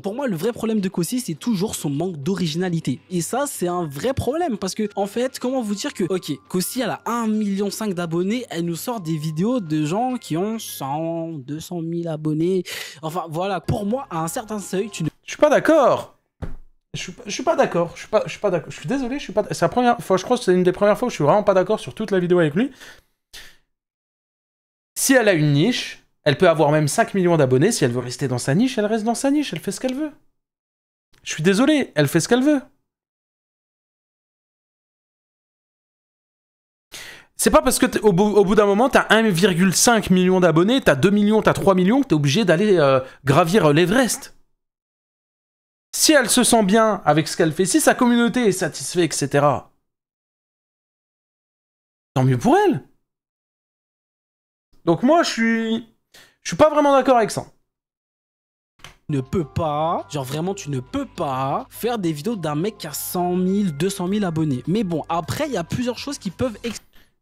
Pour moi, le vrai problème de Cossi, c'est toujours son manque d'originalité. Et ça, c'est un vrai problème. Parce que, en fait, comment vous dire que, ok, Cossi, elle a 1,5 million d'abonnés, elle nous sort des vidéos de gens qui ont 100, 200 000 abonnés. Enfin, voilà, pour moi, à un certain seuil, tu ne... Je suis pas d'accord. Je suis pas d'accord. Je suis pas d'accord. Je suis désolé, je suis pas... C'est la première fois, je crois que c'est une des premières fois où je suis vraiment pas d'accord sur toute la vidéo avec lui. Si elle a une niche... Elle peut avoir même 5 millions d'abonnés, si elle veut rester dans sa niche, elle reste dans sa niche, elle fait ce qu'elle veut. Je suis désolé, elle fait ce qu'elle veut. C'est pas parce que au bout d'un moment, t'as 1,5 million d'abonnés, t'as 2 millions, t'as 3 millions, que t'es obligé d'aller gravir l'Everest. Si elle se sent bien avec ce qu'elle fait, si sa communauté est satisfaite, etc., tant mieux pour elle. Donc moi, je suis pas vraiment d'accord avec ça. Tu ne peux pas, genre vraiment tu ne peux pas faire des vidéos d'un mec qui a 100 000, 200 000 abonnés. Mais bon, après il y a plusieurs choses qui peuvent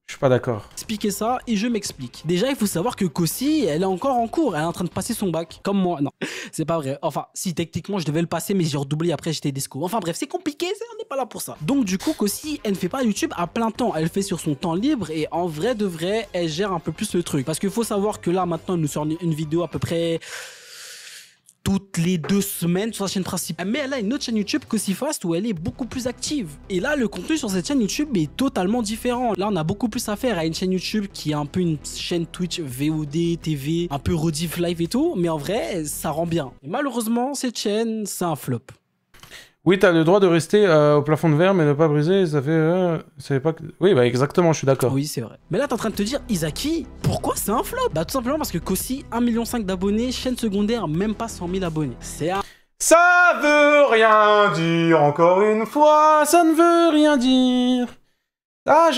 je suis pas d'accord. Expliquer ça et je m'explique. Déjà, il faut savoir que Cossi, elle est encore en cours. Elle est en train de passer son bac. Comme moi. Non, c'est pas vrai. Enfin, si techniquement, je devais le passer, mais j'ai redoublé après, j'étais disco. Enfin bref, c'est compliqué. On n'est pas là pour ça. Donc du coup, Cossi, elle ne fait pas YouTube à plein temps. Elle fait sur son temps libre et en vrai de vrai, elle gère un peu plus le truc. Parce qu'il faut savoir que là, maintenant, elle nous sort une vidéo à peu près... toutes les 2 semaines sur sa chaîne principale. Mais elle a une autre chaîne YouTube, Cossi Fast, où elle est beaucoup plus active. Et là, le contenu sur cette chaîne YouTube est totalement différent. Là, on a beaucoup plus à faire à une chaîne YouTube qui est un peu une chaîne Twitch VOD, TV, un peu rediff live et tout. Mais en vrai, ça rend bien. Et malheureusement, cette chaîne, c'est un flop. Oui, t'as le droit de rester au plafond de verre, mais ne pas briser, ça fait... ça fait pas que... Oui, bah exactement, je suis d'accord. Oui, c'est vrai. Mais là, t'es en train de te dire, Isaki, pourquoi c'est un flop? Bah tout simplement parce que Cossi, 1,5 million d'abonnés, chaîne secondaire, même pas 100 000 abonnés. C'est un... Ça veut rien dire, encore une fois, ça ne veut rien dire. Ah,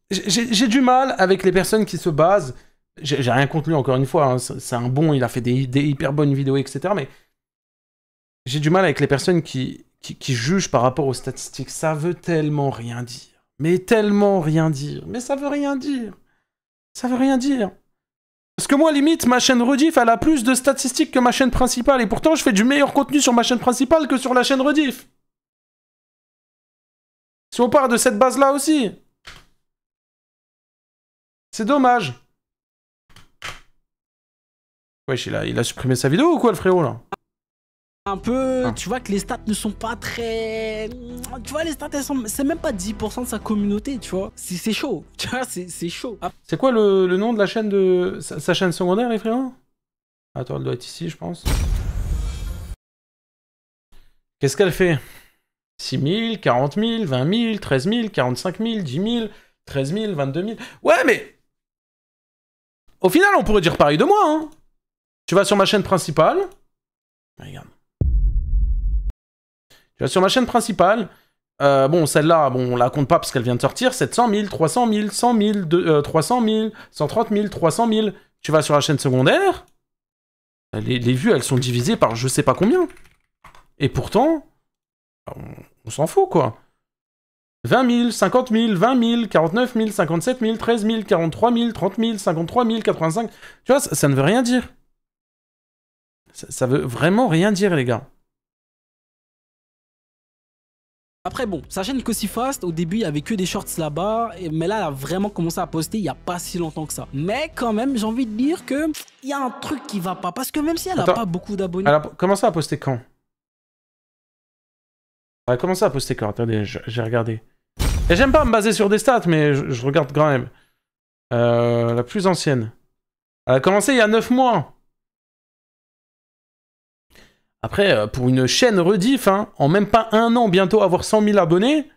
j'ai du mal avec les personnes qui se basent... J'ai rien contre lui, encore une fois, hein. C'est un bon, il a fait des hyper bonnes vidéos, etc. Mais j'ai du mal avec les personnes qui jugent par rapport aux statistiques. Ça veut tellement rien dire. Mais tellement rien dire. Mais ça veut rien dire. Ça veut rien dire. Parce que moi, limite, ma chaîne rediff, elle a plus de statistiques que ma chaîne principale. Et pourtant, je fais du meilleur contenu sur ma chaîne principale que sur la chaîne rediff. Si on part de cette base-là aussi. C'est dommage. Wesh, il a supprimé sa vidéo ou quoi, le frérot, là? Un peu, tu vois que les stats ne sont pas très... Tu vois, les stats, c'est même pas 10% de sa communauté, tu vois. C'est chaud, tu vois, c'est chaud. C'est quoi le nom de la chaîne de... sa chaîne secondaire, les frérots? Attends, elle doit être ici, je pense. Qu'est-ce qu'elle fait? 6 000, 40 000, 20 000, 13 000, 45 000, 10 000, 13 000, 22 000... Ouais, mais... Au final, on pourrait dire pareil de moi, hein. Tu vas sur ma chaîne principale... Regarde. Tu vas sur ma chaîne principale. Bon, celle-là, bon, on la compte pas parce qu'elle vient de sortir. 700 000, 300 000, 100 000, 300 000, 130 000, 300 000. Tu vas sur la chaîne secondaire. Les vues, elles sont divisées par je sais pas combien. Et pourtant, on s'en fout, quoi. 20 000, 50 000, 20 000, 49 000, 57 000, 13 000, 43 000, 30 000, 53 000, 85 000. Tu vois, ça ne veut rien dire. Ça veut vraiment rien dire, les gars. Après bon, sa chaîne Cossifast, au début il y avait que des shorts là-bas, mais là elle a vraiment commencé à poster il y a pas si longtemps que ça. Mais quand même, j'ai envie de dire que il y a un truc qui va pas, parce que même si elle a pas beaucoup d'abonnés... Elle a commencé à poster quand? Elle a commencé à poster quand? Attendez, j'ai regardé. Et j'aime pas me baser sur des stats, mais je regarde quand même. La plus ancienne. Elle a commencé il y a 9 mois. Après, pour une chaîne rediff, hein, en même pas un an, bientôt avoir 100 000 abonnés,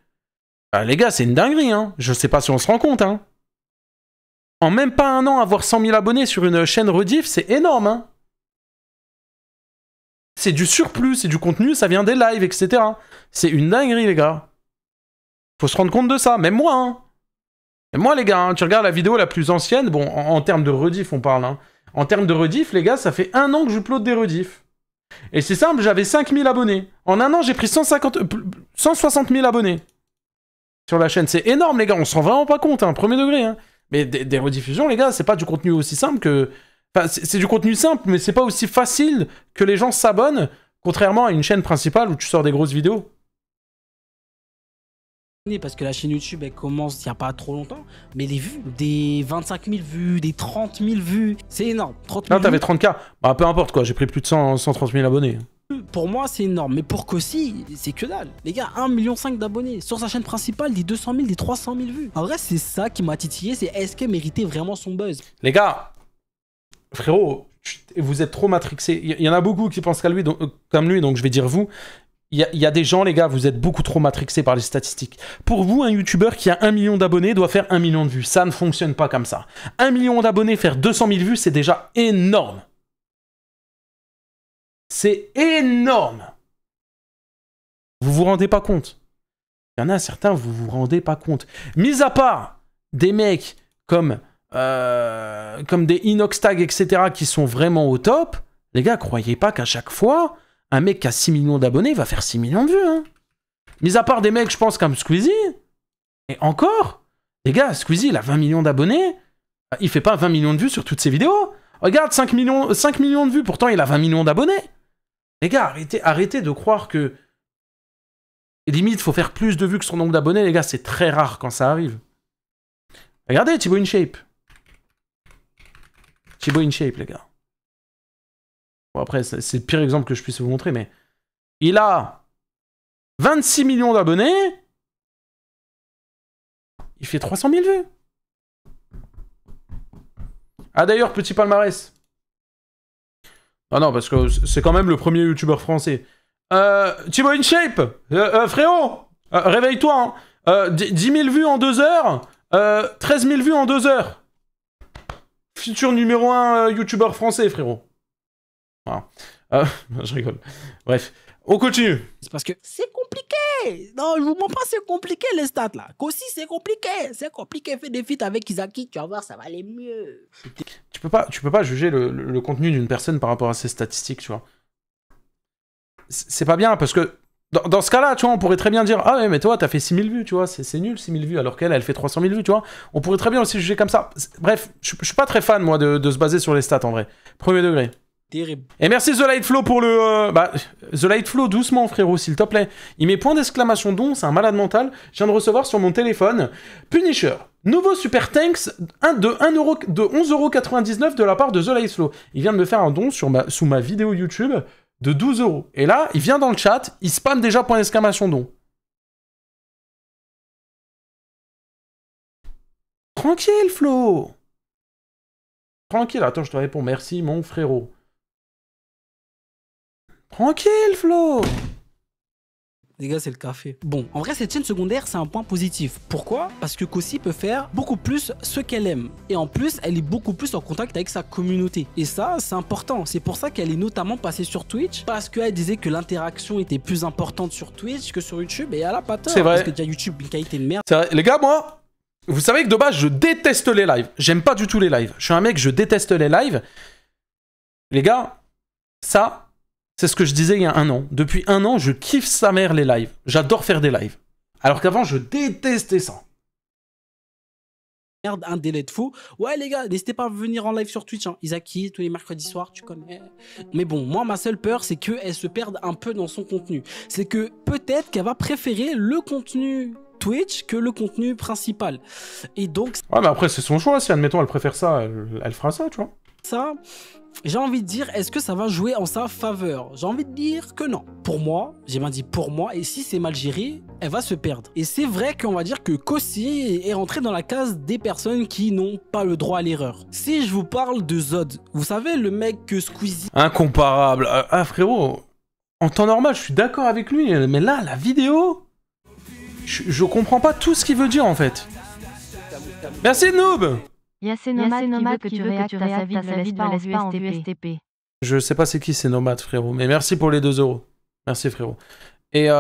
les gars, c'est une dinguerie. Hein. Je sais pas si on se rend compte. Hein. En même pas un an, avoir 100 000 abonnés sur une chaîne rediff, c'est énorme. Hein. C'est du surplus, c'est du contenu, ça vient des lives, etc. C'est une dinguerie, les gars. Faut se rendre compte de ça. Même moi, hein. Même moi, les gars, hein, tu regardes la vidéo la plus ancienne, bon, en termes de rediff, on parle. Hein. En termes de rediff, les gars, ça fait un an que j'upload des rediffs. Et c'est simple, j'avais 5000 abonnés. En un an, j'ai pris 160 000 abonnés sur la chaîne. C'est énorme, les gars. On se rend vraiment pas compte, hein, premier degré. Hein. Mais des rediffusions, les gars, c'est pas du contenu aussi simple que... Enfin, c'est du contenu simple, mais c'est pas aussi facile que les gens s'abonnent, contrairement à une chaîne principale où tu sors des grosses vidéos. Parce que la chaîne YouTube, elle commence il n'y a pas trop longtemps, mais les vues, des 25 000 vues, des 30 000 vues, c'est énorme. 30 000 là, t'avais 30K. Bah, peu importe, quoi. J'ai pris plus de 130 000 abonnés. Pour moi, c'est énorme. Mais pour Kossi, c'est que dalle. Les gars, 1,5 million d'abonnés. Sur sa chaîne principale, des 200 000, des 300 000 vues. En vrai, c'est ça qui m'a titillé, c'est est-ce qu'elle méritait vraiment son buzz? Les gars, frérot, vous êtes trop matrixés. Il y en a beaucoup qui pensent comme lui, donc je vais dire vous. Il y a des gens, les gars, vous êtes beaucoup trop matrixés par les statistiques. Pour vous, un youtubeur qui a 1 million d'abonnés doit faire 1 million de vues. Ça ne fonctionne pas comme ça. 1 million d'abonnés, faire 200 000 vues, c'est déjà énorme. C'est énorme. Vous vous rendez pas compte. Il y en a certains, vous vous rendez pas compte. Mis à part des mecs comme des Inoxtag, etc., qui sont vraiment au top, les gars, croyez pas qu'à chaque fois... Un mec qui a 6 millions d'abonnés va faire 6 millions de vues. Hein. Mis à part des mecs, je pense, comme Squeezie. Et encore, les gars, Squeezie, il a 20 millions d'abonnés. Il fait pas 20 millions de vues sur toutes ses vidéos. Regarde, 5 millions de vues, pourtant il a 20 millions d'abonnés. Les gars, arrêtez de croire que... Limite, faut faire plus de vues que son nombre d'abonnés. Les gars, c'est très rare quand ça arrive. Regardez, Thibaut InShape. Thibaut InShape, les gars. Bon, après, c'est le pire exemple que je puisse vous montrer, mais... Il a 26 millions d'abonnés. Il fait 300 000 vues. Ah, d'ailleurs, petit palmarès. Ah non, parce que c'est quand même le premier youtubeur français. Thibaut InShape, frérot, réveille-toi. Hein. 10 000 vues en 2 heures. 13 000 vues en 2 heures. Futur numéro 1 youtubeur français, frérot. Voilà. Je rigole. Bref, on continue. C'est parce que c'est compliqué. Non, je vous montre pas, c'est compliqué les stats là. Kossi, c'est compliqué. C'est compliqué. Fais des feats avec Izaki, tu vas voir, ça va aller mieux. Tu peux pas juger le contenu d'une personne par rapport à ses statistiques, tu vois. C'est pas bien parce que dans ce cas-là, tu vois, on pourrait très bien dire ah ouais, mais toi, t'as fait 6 000 vues, tu vois, c'est nul 6 000 vues, alors qu'elle fait 300 000 vues, tu vois. On pourrait très bien aussi juger comme ça. Bref, je suis pas très fan, moi, de se baser sur les stats en vrai. Premier degré. Terrible. Et merci The Light Flow pour le... The Light Flow, doucement frérot, s'il te plaît. Il met point d'exclamation don, c'est un malade mental. Je viens de recevoir sur mon téléphone. Punisher, nouveau Super Thanks de 11,99€ de la part de The Light Flow. Il vient de me faire un don sous ma vidéo YouTube de 12€. Et là, il vient dans le chat, il spamme déjà point d'exclamation don. Tranquille, Flo. Tranquille, attends, je te réponds. Merci, mon frérot. Tranquille, Flo. Les gars, c'est le café. Bon, en vrai, cette chaîne secondaire, c'est un point positif. Pourquoi? Parce que Kossi peut faire beaucoup plus ce qu'elle aime. Et en plus, elle est beaucoup plus en contact avec sa communauté. Et ça, c'est important. C'est pour ça qu'elle est notamment passée sur Twitch. Parce qu'elle disait que l'interaction était plus importante sur Twitch que sur YouTube. Et elle a pas tort. C'est vrai. Parce que déjà YouTube, une qualité de merde. C'est vrai. Les gars, moi, vous savez que de base, je déteste les lives. J'aime pas du tout les lives. Je suis un mec, je déteste les lives. Les gars, ça... C'est ce que je disais il y a un an. Depuis un an, je kiffe sa mère les lives. J'adore faire des lives. Alors qu'avant, je détestais ça. Un délai de fou. Ouais les gars, n'hésitez pas à venir en live sur Twitch, hein. Isaki, tous les mercredis soirs, tu connais. Mais bon, moi ma seule peur c'est qu'elle se perde un peu dans son contenu. C'est que peut-être qu'elle va préférer le contenu Twitch que le contenu principal. Et donc... Ouais mais après c'est son choix, si admettons elle préfère ça, elle fera ça, tu vois. Ça, j'ai envie de dire, est-ce que ça va jouer en sa faveur? J'ai envie de dire que non. Pour moi, j'ai bien dit pour moi, et si c'est mal géré, elle va se perdre. Et c'est vrai qu'on va dire que Kossi est rentré dans la case des personnes qui n'ont pas le droit à l'erreur. Si je vous parle de Zod, vous savez le mec que Squeezie... Incomparable. Ah frérot, en temps normal je suis d'accord avec lui, mais là la vidéo, je comprends pas tout ce qu'il veut dire en fait. Merci Noob. Y'a ces nomades qui veut que tu réactes ta vie, ne laisse pas en vue STP. Je sais pas c'est qui ces nomades frérot, mais merci pour les 2 €. Merci frérot. Et ouais,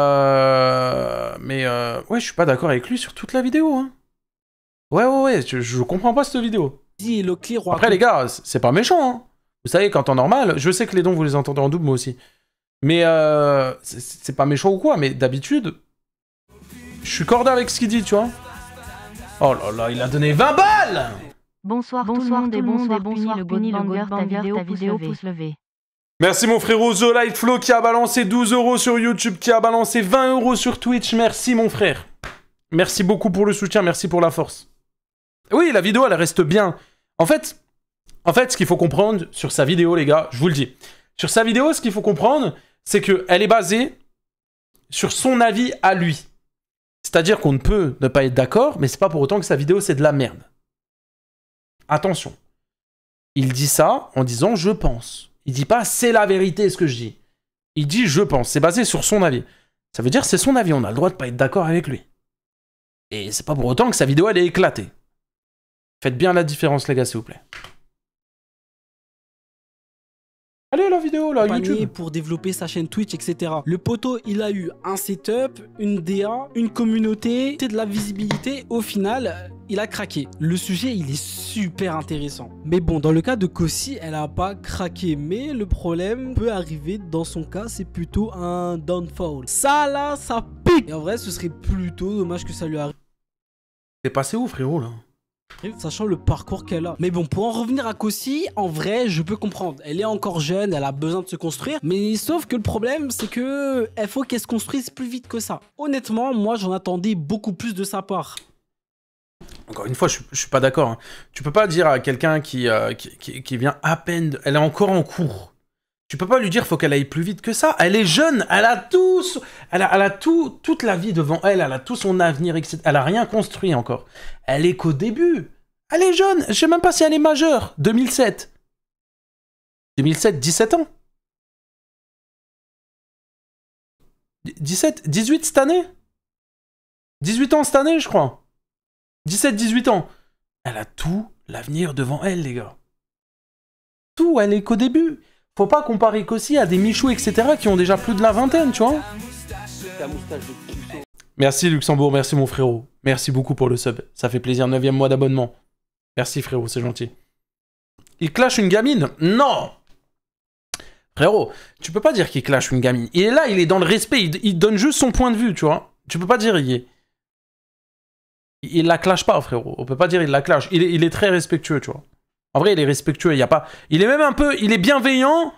je suis pas d'accord avec lui sur toute la vidéo. Hein. Ouais, je comprends pas cette vidéo. Après les gars, c'est pas méchant. Hein. Vous savez, qu'en temps normal, je sais que les dons vous les entendez en double moi aussi. Mais c'est pas méchant ou quoi, mais d'habitude, je suis cordé avec ce qu'il dit, tu vois. Oh là là, il a donné 20 balles. Bonsoir tout le monde et bonsoir le Godbanger, ta vidéo pouce levé. Merci mon frérot The Light Flow qui a balancé 12 € sur YouTube, qui a balancé 20 € sur Twitch. Merci mon frère. Merci beaucoup pour le soutien, merci pour la force. Oui, la vidéo elle reste bien. En fait, ce qu'il faut comprendre sur sa vidéo les gars, je vous le dis. Sur sa vidéo, ce qu'il faut comprendre, c'est qu'elle est basée sur son avis à lui. C'est-à-dire qu'on ne peut ne pas être d'accord, mais c'est pas pour autant que sa vidéo c'est de la merde. Attention. Il dit ça en disant « je pense ». Il dit pas « c'est la vérité ce que je dis ». Il dit « je pense ». C'est basé sur son avis. Ça veut dire c'est son avis, on a le droit de pas être d'accord avec lui. Et c'est pas pour autant que sa vidéo elle est éclatée. Faites bien la différence les gars s'il vous plaît. Allez la vidéo là, YouTube. Pour développer sa chaîne Twitch, etc. Le poteau, il a eu un setup, une DA, une communauté, de la visibilité. Au final, il a craqué. Le sujet, il est super intéressant. Mais bon, dans le cas de Kossi, elle a pas craqué. Mais le problème peut arriver, dans son cas, c'est plutôt un downfall. Ça là, ça pique. Et en vrai, ce serait plutôt dommage que ça lui arrive. T'es passé où frérot là? Sachant le parcours qu'elle a. Mais bon, pour en revenir à Kossi, en vrai, je peux comprendre. Elle est encore jeune, elle a besoin de se construire. Mais sauf que le problème, c'est que il faut qu'elle se construise plus vite que ça. Honnêtement, moi, j'en attendais beaucoup plus de sa part. Encore une fois, je suis pas d'accord. Hein. Tu peux pas dire à quelqu'un qui vient à peine... Elle est encore en cours. Tu peux pas lui dire faut qu'elle aille plus vite que ça. Elle est jeune, elle a tout... Elle a tout, toute la vie devant elle, elle a tout son avenir, etc. Elle a rien construit encore. Elle est qu'au début. Elle est jeune, je sais même pas si elle est majeure. 2007. 2007, 17 ans. 18 cette année. 18 ans cette année, je crois. 17-18 ans. Elle a tout l'avenir devant elle, les gars. Tout, elle est qu'au début. Faut pas comparer Kossi à des Michou, etc. qui ont déjà plus de la vingtaine, tu vois. Merci Luxembourg, merci mon frérot. Merci beaucoup pour le sub. Ça fait plaisir, 9e mois d'abonnement. Merci frérot, c'est gentil. Il clash une gamine? Non! Frérot, tu peux pas dire qu'il clash une gamine. Il est là, il est dans le respect, il donne juste son point de vue, tu vois. Tu peux pas dire il la clash pas, frérot. On peut pas dire il la clash. Il est très respectueux, tu vois. En vrai, il est respectueux, il y a pas... Il est même un peu... Il est bienveillant,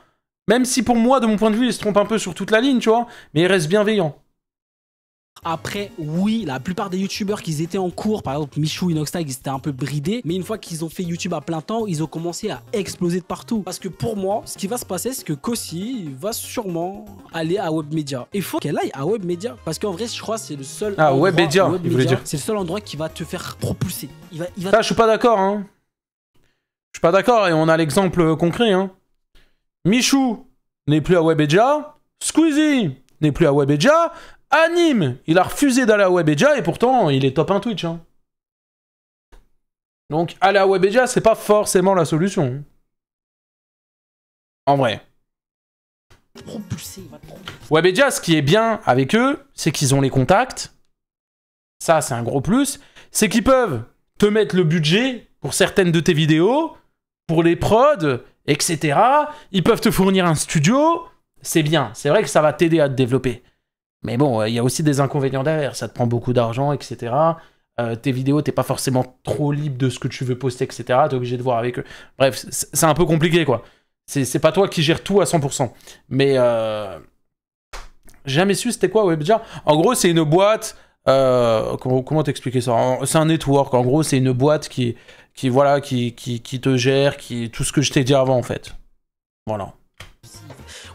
même si pour moi, de mon point de vue, il se trompe un peu sur toute la ligne, tu vois. Mais il reste bienveillant. Après, oui, la plupart des youtubeurs qui étaient en cours, par exemple Michou, Inoxtag, ils étaient un peu bridés. Mais une fois qu'ils ont fait YouTube à plein temps, ils ont commencé à exploser de partout. Parce que pour moi, ce qui va se passer, c'est que Kossi va sûrement aller à Webmedia. Il faut qu'elle aille à Webmedia. Parce qu'en vrai, je crois que c'est le seul endroit... Webmedia, il voulait dire. C'est le seul endroit qui va te faire propulser. Ça, je suis pas d'accord, hein. Je suis pas d'accord, et on a l'exemple concret, hein. Michou n'est plus à Webmedia. Squeezie n'est plus à Webmedia. Anime, il a refusé d'aller à Webmedia et pourtant il est top 1 Twitch. Hein. Donc aller à Webmedia, c'est pas forcément la solution. En vrai. Webmedia, ce qui est bien avec eux, c'est qu'ils ont les contacts. Ça, c'est un gros plus. C'est qu'ils peuvent te mettre le budget pour certaines de tes vidéos, pour les prods, etc. Ils peuvent te fournir un studio. C'est bien. C'est vrai que ça va t'aider à te développer. Mais bon, il y a aussi des inconvénients derrière. Ça te prend beaucoup d'argent, etc. Tes vidéos, t'es pas forcément trop libre de ce que tu veux poster, etc. T'es obligé de voir avec eux. Bref, c'est un peu compliqué, quoi. C'est pas toi qui gères tout à 100%. Mais j'ai jamais su c'était quoi Webjar. En gros, c'est une boîte... comment t'expliquer ça? C'est un network. En gros, c'est une boîte qui te gère, tout ce que je t'ai dit avant, en fait. Voilà.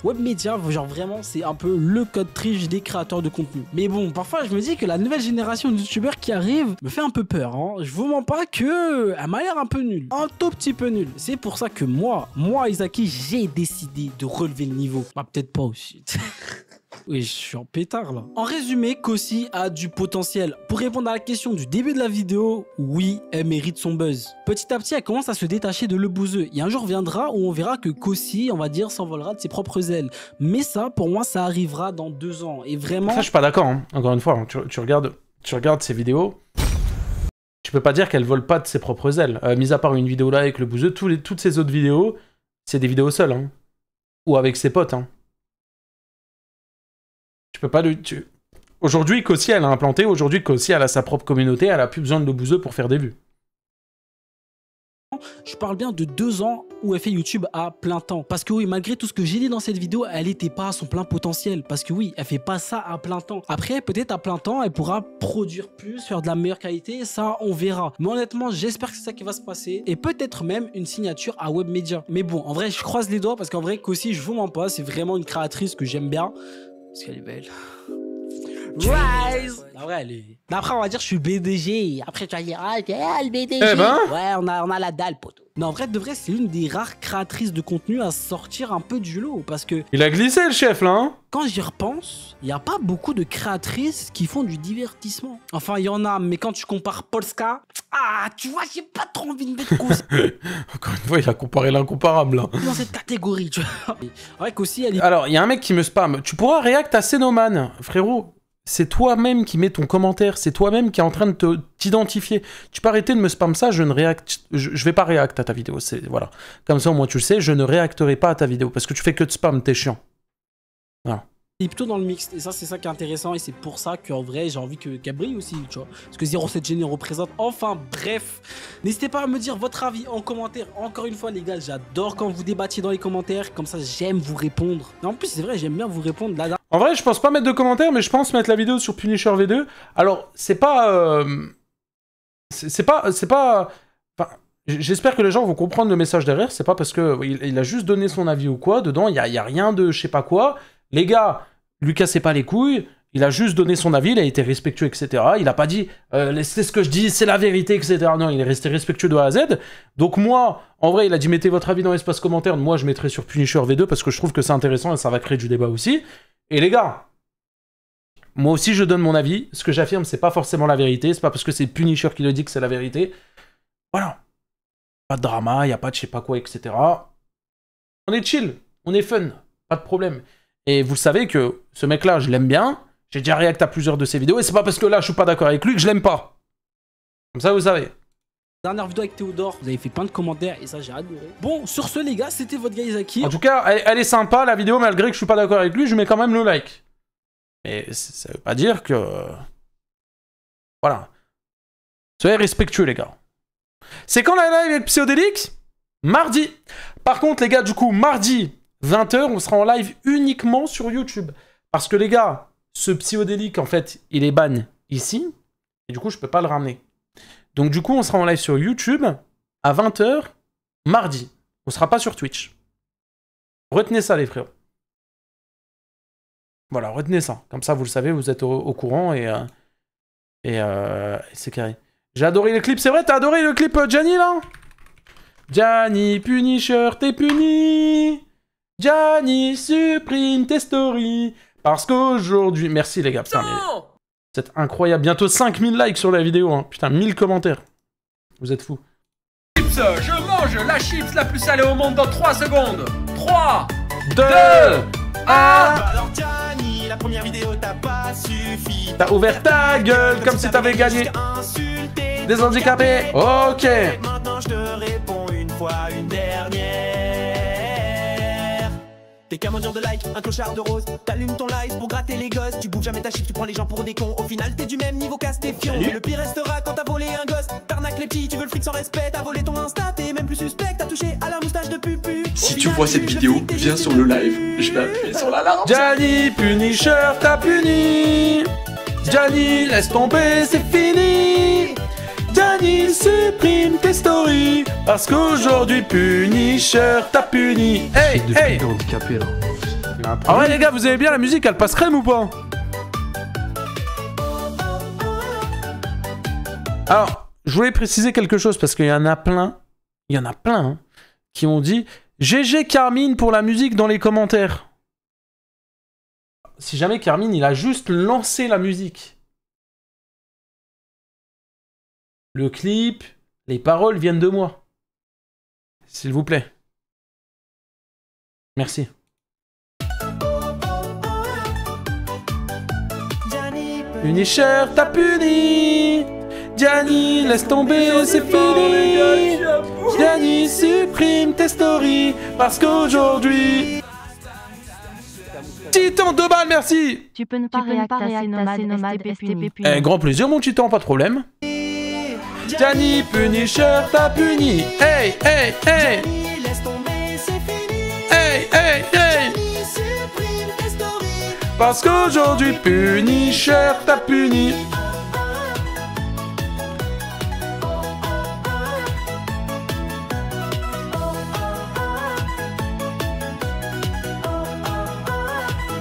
Webmedia, genre vraiment, c'est un peu le code triche des créateurs de contenu. Mais bon, parfois, je me dis que la nouvelle génération de youtubeurs qui arrive me fait un peu peur. Hein. Je vous mens pas que elle m'a l'air un peu nulle. Un tout petit peu nulle. C'est pour ça que moi, Isaki, j'ai décidé de relever le niveau. Bah, peut-être pas aussi. Oui, je suis en pétard là. En résumé, Kosi a du potentiel. Pour répondre à la question du début de la vidéo, oui, elle mérite son buzz. Petit à petit, elle commence à se détacher de le bouseux. Et un jour viendra où on verra que Kosi, on va dire, s'envolera de ses propres ailes. Mais ça, pour moi, ça arrivera dans 2 ans. Et vraiment... Ça, je suis pas d'accord, hein. Encore une fois, hein. tu regardes ces vidéos, tu peux pas dire qu'elle vole pas de ses propres ailes. Mis à part une vidéo là avec le bouseux, toutes ces autres vidéos, c'est des vidéos seules, hein. Ou avec ses potes, hein. Tu peux pas... Aujourd'hui, Kosi, elle a implanté. Aujourd'hui, Kosi, elle a sa propre communauté. Elle a plus besoin de le bouseux pour faire des vues. Je parle bien de 2 ans où elle fait YouTube à plein temps. Parce que oui, malgré tout ce que j'ai dit dans cette vidéo, elle n'était pas à son plein potentiel. Parce que oui, elle fait pas ça à plein temps. Après, peut-être à plein temps, elle pourra produire plus, faire de la meilleure qualité. Ça, on verra. Mais honnêtement, j'espère que c'est ça qui va se passer. Et peut-être même une signature à Webmedia. Mais bon, en vrai, je croise les doigts parce qu'en vrai, Kosi, je vous mens pas, c'est vraiment une créatrice que j'aime bien. Parce qu'elle est belle. Rise. En vrai, elle est... Après, on va dire je suis le BDG. Après, tu vas dire, ah, le BDG. Eh ben. Ouais, on a la dalle, poteau. Non, en vrai, de vrai, c'est l'une des rares créatrices de contenu à sortir un peu du lot. Parce que... Il a glissé, le chef, là, hein. Quand j'y repense, il n'y a pas beaucoup de créatrices qui font du divertissement. Enfin, il y en a, mais quand tu compares Polska... Ah, tu vois, j'ai pas trop envie de mettre Kosi. Encore une fois, il a comparé l'incomparable, là. Dans cette catégorie, tu vois. Ouais, Kosi, elle est... Alors, il y a un mec qui me spam. Tu pourras react à Cénoman, frérot. C'est toi-même qui mets ton commentaire, c'est toi-même qui est en train de t'identifier. Tu peux arrêter de me spam ça, je vais pas react à ta vidéo, voilà. Comme ça au moins tu le sais, je ne réacterai pas à ta vidéo, parce que tu fais que de spam, t'es chiant. Voilà. Il est plutôt dans le mixte, et ça c'est ça qui est intéressant, et c'est pour ça qu'en vrai j'ai envie qu'elle brille aussi, tu vois. Parce que 07 Genie représente, enfin bref. N'hésitez pas à me dire votre avis en commentaire. Encore une fois les gars, j'adore quand vous débattiez dans les commentaires, comme ça j'aime vous répondre. Et en plus c'est vrai, j'aime bien vous répondre là. En vrai, je pense pas mettre de commentaires, mais je pense mettre la vidéo sur Punisher V2. Alors, c'est pas... Enfin, j'espère que les gens vont comprendre le message derrière. C'est pas parce que il a juste donné son avis ou quoi. Dedans, il y a rien de je sais pas quoi. Les gars, lui cassez pas les couilles. Il a juste donné son avis, il a été respectueux, etc. Il a pas dit c'est ce que je dis, c'est la vérité, etc. Non, il est resté respectueux de A à Z. Donc moi, en vrai, il a dit mettez votre avis dans l'espace commentaire. Moi, je mettrai sur Punisher V2 parce que je trouve que c'est intéressant et ça va créer du débat aussi. Et les gars, moi aussi je donne mon avis. Ce que j'affirme, c'est pas forcément la vérité. C'est pas parce que c'est Punisher qui le dit que c'est la vérité. Voilà. Pas de drama, y a pas de je sais pas quoi, etc. On est chill, on est fun, pas de problème. Et vous savez que ce mec-là, je l'aime bien. J'ai déjà react à plusieurs de ses vidéos. Et c'est pas parce que là, je suis pas d'accord avec lui que je l'aime pas. Comme ça, vous savez. Dernière vidéo avec Théodore, vous avez fait plein de commentaires et ça j'ai adoré. Bon, sur ce les gars, c'était votre gars Isaki. En tout cas, elle est sympa la vidéo, malgré que je suis pas d'accord avec lui, je mets quand même le like. Mais ça veut pas dire que... Voilà. Soyez respectueux les gars. C'est quand la live avec Psyodélique? Mardi. Par contre les gars, du coup, mardi, 20h, on sera en live uniquement sur YouTube. Parce que les gars, ce Psyodélique, en fait, il est ban ici. Et du coup, je peux pas le ramener. Donc du coup, on sera en live sur YouTube à 20h mardi. On sera pas sur Twitch. Retenez ça, les frérots. Voilà, retenez ça. Comme ça, vous le savez, vous êtes au courant et c'est carré. J'ai adoré le clip. C'est vrai, t'as adoré le clip Gianni, là? Gianni, Punisher, t'es puni. Gianni, supprime tes stories. Parce qu'aujourd'hui... Merci, les gars. Putain, mais... C'est incroyable. Bientôt 5000 likes sur la vidéo. Hein. Putain, 1000 commentaires. Vous êtes fous. Chips, je mange la chips la plus salée au monde dans 3 secondes. 3, 2, 1. Alors Gianni, la première vidéo t'a pas suffi. T'as ouvert ta gueule comme si t'avais gagné des handicapés. Ok. Maintenant je te réponds une fois, une dernière. T'es qu'un mendiant de like, un clochard de rose. T'allumes ton live pour gratter les gosses. Tu bouges jamais ta chiffre, tu prends les gens pour des cons. Au final, t'es du même niveau casse tes fions. Mais le pire restera quand t'as volé un gosse. T'arnaques les petits, tu veux le fric sans respect. T'as volé ton Insta, t'es même plus suspect. T'as touché à la moustache de pupu. Si tu vois cette vidéo, viens sur le live. Je vais appuyer sur l'alarme. Gianni, Punisher, t'as puni. Gianni, laisse tomber, c'est fini. Gianni, supprime tes stories. Parce qu'aujourd'hui, Punisher, t'as puni. Hey, hey. Handicapé là. Ah ouais les gars, vous aimez bien la musique, elle passe crème ou pas? Alors, je voulais préciser quelque chose parce qu'il y en a plein, hein, qui ont dit GG Carmine pour la musique dans les commentaires. Si jamais Carmine, il a juste lancé la musique. Le clip, les paroles viennent de moi. S'il vous plaît. Merci. Punisher, t'as puni. Gianni, laisse tomber, c'est fini. Gianni, supprime tes stories. Parce qu'aujourd'hui... Titan, 2 balles, merci. Tu peux ne pas réacter nomade STP. Eh, grand plaisir, mon Titan, pas de problème. Gianni, Punisher, t'as puni. Hey, hey, hey. Hey, hey, hey. Parce qu'aujourd'hui, Punisher, t'as puni.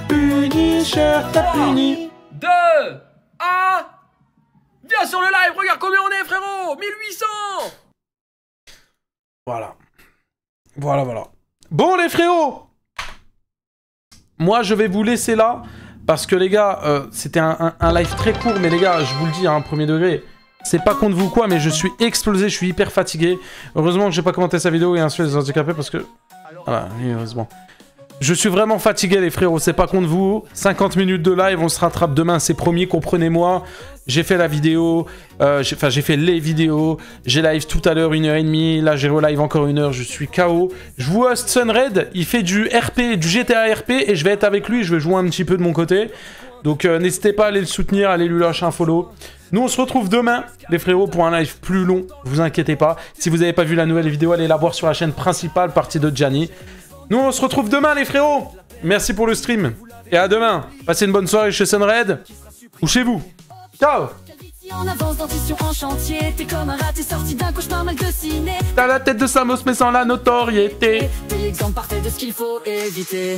Punisher, t'as puni. 2, 1. Viens sur le live, regarde combien on est, frérot. 1800. Voilà. Voilà. Bon, les frérots. Moi, je vais vous laisser là. Parce que, les gars, c'était un live très court. Mais les gars, je vous le dis, hein, premier degré. C'est pas contre vous quoi, mais je suis explosé. Je suis hyper fatigué. Heureusement que j'ai pas commenté sa vidéo et insulté les handicapés. Parce que... Voilà, heureusement. Je suis vraiment fatigué les frérots, c'est pas contre vous. 50 minutes de live, on se rattrape demain, c'est promis, comprenez-moi. J'ai fait la vidéo, j'ai fait les vidéos. J'ai live tout à l'heure, 1h30. Là, j'ai relive encore 1 heure, je suis KO. Je vous host Sunred, il fait du RP, du GTA RP, et je vais être avec lui, je vais jouer un petit peu de mon côté. Donc n'hésitez pas à aller le soutenir, allez lui lâcher un follow. Nous, on se retrouve demain, les frérots, pour un live plus long, vous inquiétez pas. Si vous n'avez pas vu la nouvelle vidéo, allez la voir sur la chaîne principale, partie de Gianni. Nous, on se retrouve demain, les frérots. Merci pour le stream. Et à demain. Passez une bonne soirée chez Sunred. Ou chez vous. Ciao. En avance, dentition en chantier. T'es comme un rat, t'es sorti d'un cauchemar mal dessiné. T'as la tête de Samos, mais sans la notoriété. T'es l'exemple parfait de ce qu'il faut éviter.